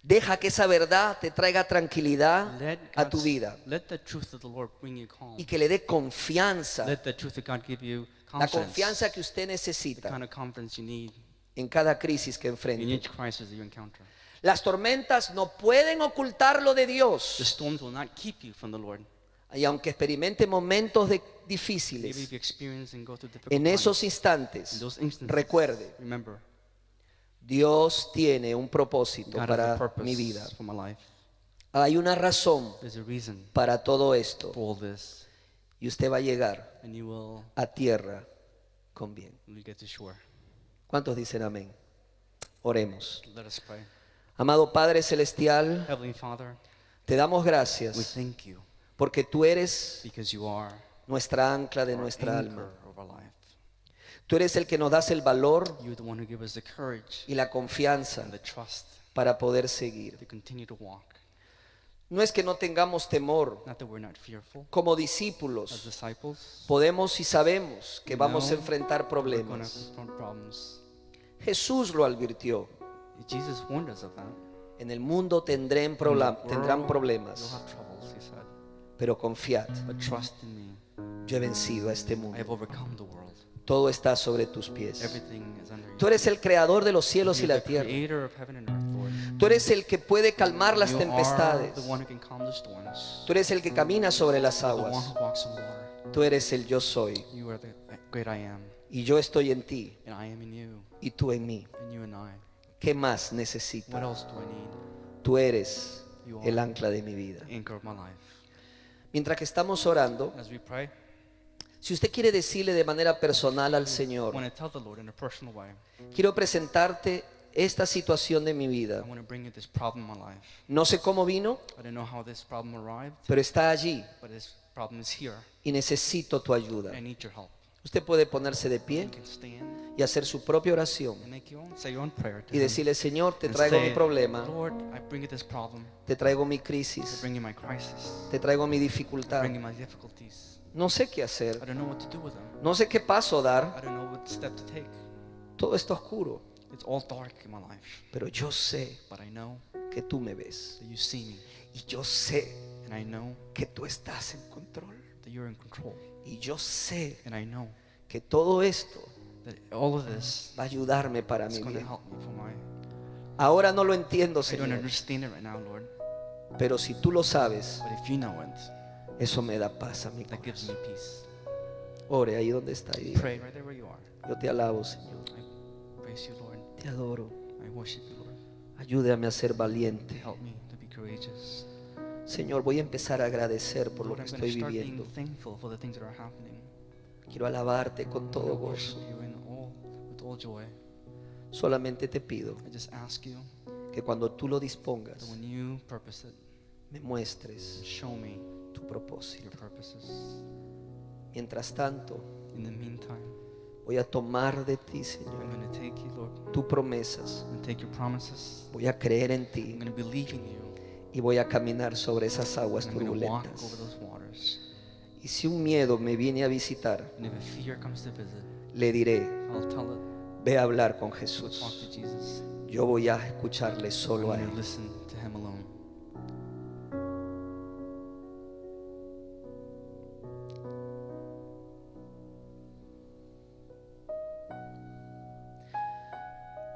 Deja que esa verdad te traiga tranquilidad a tu vida Let the truth of the Lord bring you calm. y que le dé confianza, Let the truth of God give you la confidence. confianza que usted The necesita kind of confidence you need en cada crisis que in enfrente. each crisis that you encounter. Las tormentas no pueden ocultarlo de The Dios. storms will not keep you from the Lord. Y aunque experimente momentos Maybe difíciles, if you experience and go through difficult en times, esos instantes, in those instances, recuerde, remember, Dios tiene un propósito God has a para purpose mi vida. for my life. Hay una razón There's a reason para todo esto for all this, y usted va a llegar and you will a tierra con bien. when you get to shore. ¿Cuántos dicen amén? Oremos. Let us pray. Amado Padre Celestial, Heavenly Father, te damos we gracias thank you porque tú eres because you are nuestra ancla de our nuestra anchor alma. of our life. Tú eres el que nos das el valor You're the one who gives us the courage y la confianza and the trust para poder seguir. to continue to walk. No es que no tengamos temor. Not that we're not fearful. Como As discípulos disciples, podemos y sabemos que we vamos a know enfrentar we're going to problemas. confront problems. Jesús lo advirtió. Jesus warned us of that. En el mundo tendrán In the world, tendrán You'll problemas, have troubles, he said. pero confiad, But trust in me. yo he vencido a este I mundo. have overcome the world. Todo está sobre tus pies. Everything is under Tú you. eres el creador de los cielos y You're la the tierra. creator of heaven and earth, Lord. Tú eres el que puede calmar las You are tempestades. the one who can calm the storms. Tú eres el que camina sobre las The one aguas. who walks on water. Tú eres el yo soy. You are the great I am, Y yo estoy en ti and I am in you, y tú en mí. and you and I. ¿Qué más What necesito? else do I need? Tú eres You are el ancla de mi vida. the anchor of my life. Mientras que estamos orando, As we pray, si usted quiere decirle de manera personal al I Señor, want to tell the Lord in a personal way, quiero presentarte esta situación de mi I vida. want to bring you this problem in my life. No sé cómo vino, I don't know how this problem arrived, pero está allí but this problem is here. y necesito tu ayuda. I need your help. Usted puede ponerse de You pie can stand y hacer su propia oración and make your own, say your own prayer to y Him. decirle, Señor, te And traigo say, mi problema, Lord, I bring you this problem. te traigo mi I crisis, bring you my crisis. te traigo mi I dificultad. bring you my difficulties. No sé qué I hacer, don't know what to do with them. no sé qué paso dar, I don't know what step to take. todo está oscuro, It's all dark in my life, pero yo sé but I know que tú me ves that you see me, y yo sé and I know que tú estás en control that you're in control, y yo sé and I know que todo esto that all of this va a ayudarme para is mi going to bien. help me for my. Ahora no lo entiendo, I don't Señor, understand it right now, Lord, pero si tú lo sabes, but if you know it, eso me da paz a mi that gives me corazón. peace. Ore ahí donde está y diga, Pray right there where you are. yo te alabo, Señor, I praise you, Lord. te adoro, I worship you, Lord. Ayúdame a ser valiente. Help me to be courageous. Señor, voy a empezar a agradecer por lo Lord, que I'm going estoy to start viviendo. being thankful for the things that are happening. Quiero alabarte con I todo want to worship gozo. you with all joy. Solamente te pido I just ask you que cuando tú lo that dispongas, when you purpose it, me muestres show me tu propósito. your purposes. Mientras tanto, In the meantime, voy a tomar de ti, I'm Señor, going to take you, Lord. tus promesas. I'm going to take your promises. Voy a creer en I'm ti going to believe in you. y voy a caminar sobre esas aguas And I'm going to walk over turbulentas. those waters. Y si un miedo me viene a visitar, And if a fear comes to visit, le diré, I'll tell it. ve a hablar con Go talk Jesús. to Jesus. Yo voy a escucharle I'm solo a going Él. to listen to him alone.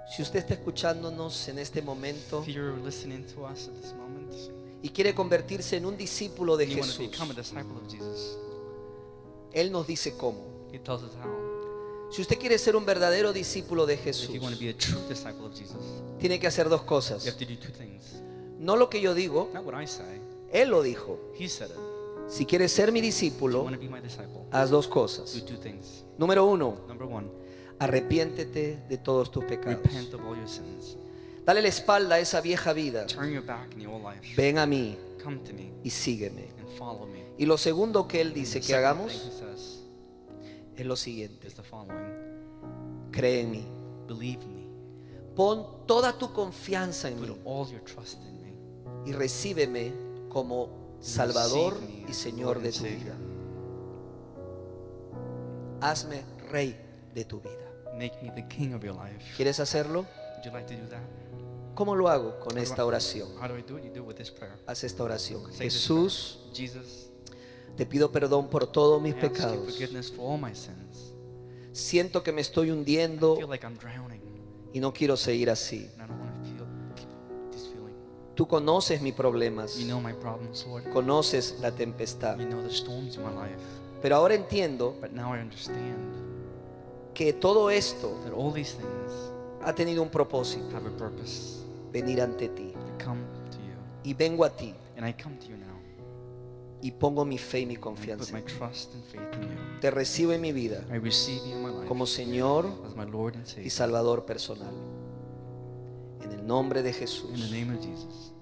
Si usted está escuchándonos en este momento If you're listening to us at this moment, y quiere convertirse en un discípulo de you want to Jesús, become a disciple of Jesus, Él nos dice cómo. He tells us how. Si usted quiere ser un verdadero discípulo de If Jesús, you want to be a true disciple of Jesus, tiene que hacer dos you cosas. have to do two things. No lo que yo digo, Not what I say. Él lo dijo. He said it. Si quieres ser mi If you discípulo, want to be my disciple, haz dos do cosas. two things. Número uno, Number one, arrepiéntete de todos tus pecados. repent of all your sins. Dale la espalda a esa vieja vida. Turn your back in your old life. Ven a mí Come to me y sígueme. and follow me. Y lo segundo que Él And dice the que second hagamos thing he says es lo siguiente. is the following. Cree en mí. Believe me. Pon toda tu confianza en Put mí all your trust in me. y recíbeme como Salvador y Señor de tu vida. Hazme rey de tu vida. Make me the king of your life. ¿Quieres hacerlo? Would you like to do that? ¿Cómo lo hago con esta oración? How do I do it? You do it with this prayer. Haz esta oración. Say this Jesús, prayer. Jesus, te pido perdón por todos mis I ask you pecados. forgiveness for all my sins. Siento que me estoy I hundiendo feel like I'm drowning, y no quiero seguir así. and I don't want to keep this feeling. Tú conoces mis problemas, You know my problems, Lord. conoces la tempestad. You know the storms in my life. Pero ahora entiendo But now I understand que todo esto that all these things ha tenido un propósito, have a purpose. venir ante ti. To come to you. Y vengo a ti And I come to you now. y pongo mi fe y mi And I confianza put my en ti. trust and faith in you. Te recibo en mi vida I receive you in my life como Señor as my Lord and y Savior. Salvador personal. En el nombre de In the Jesús. name of Jesus.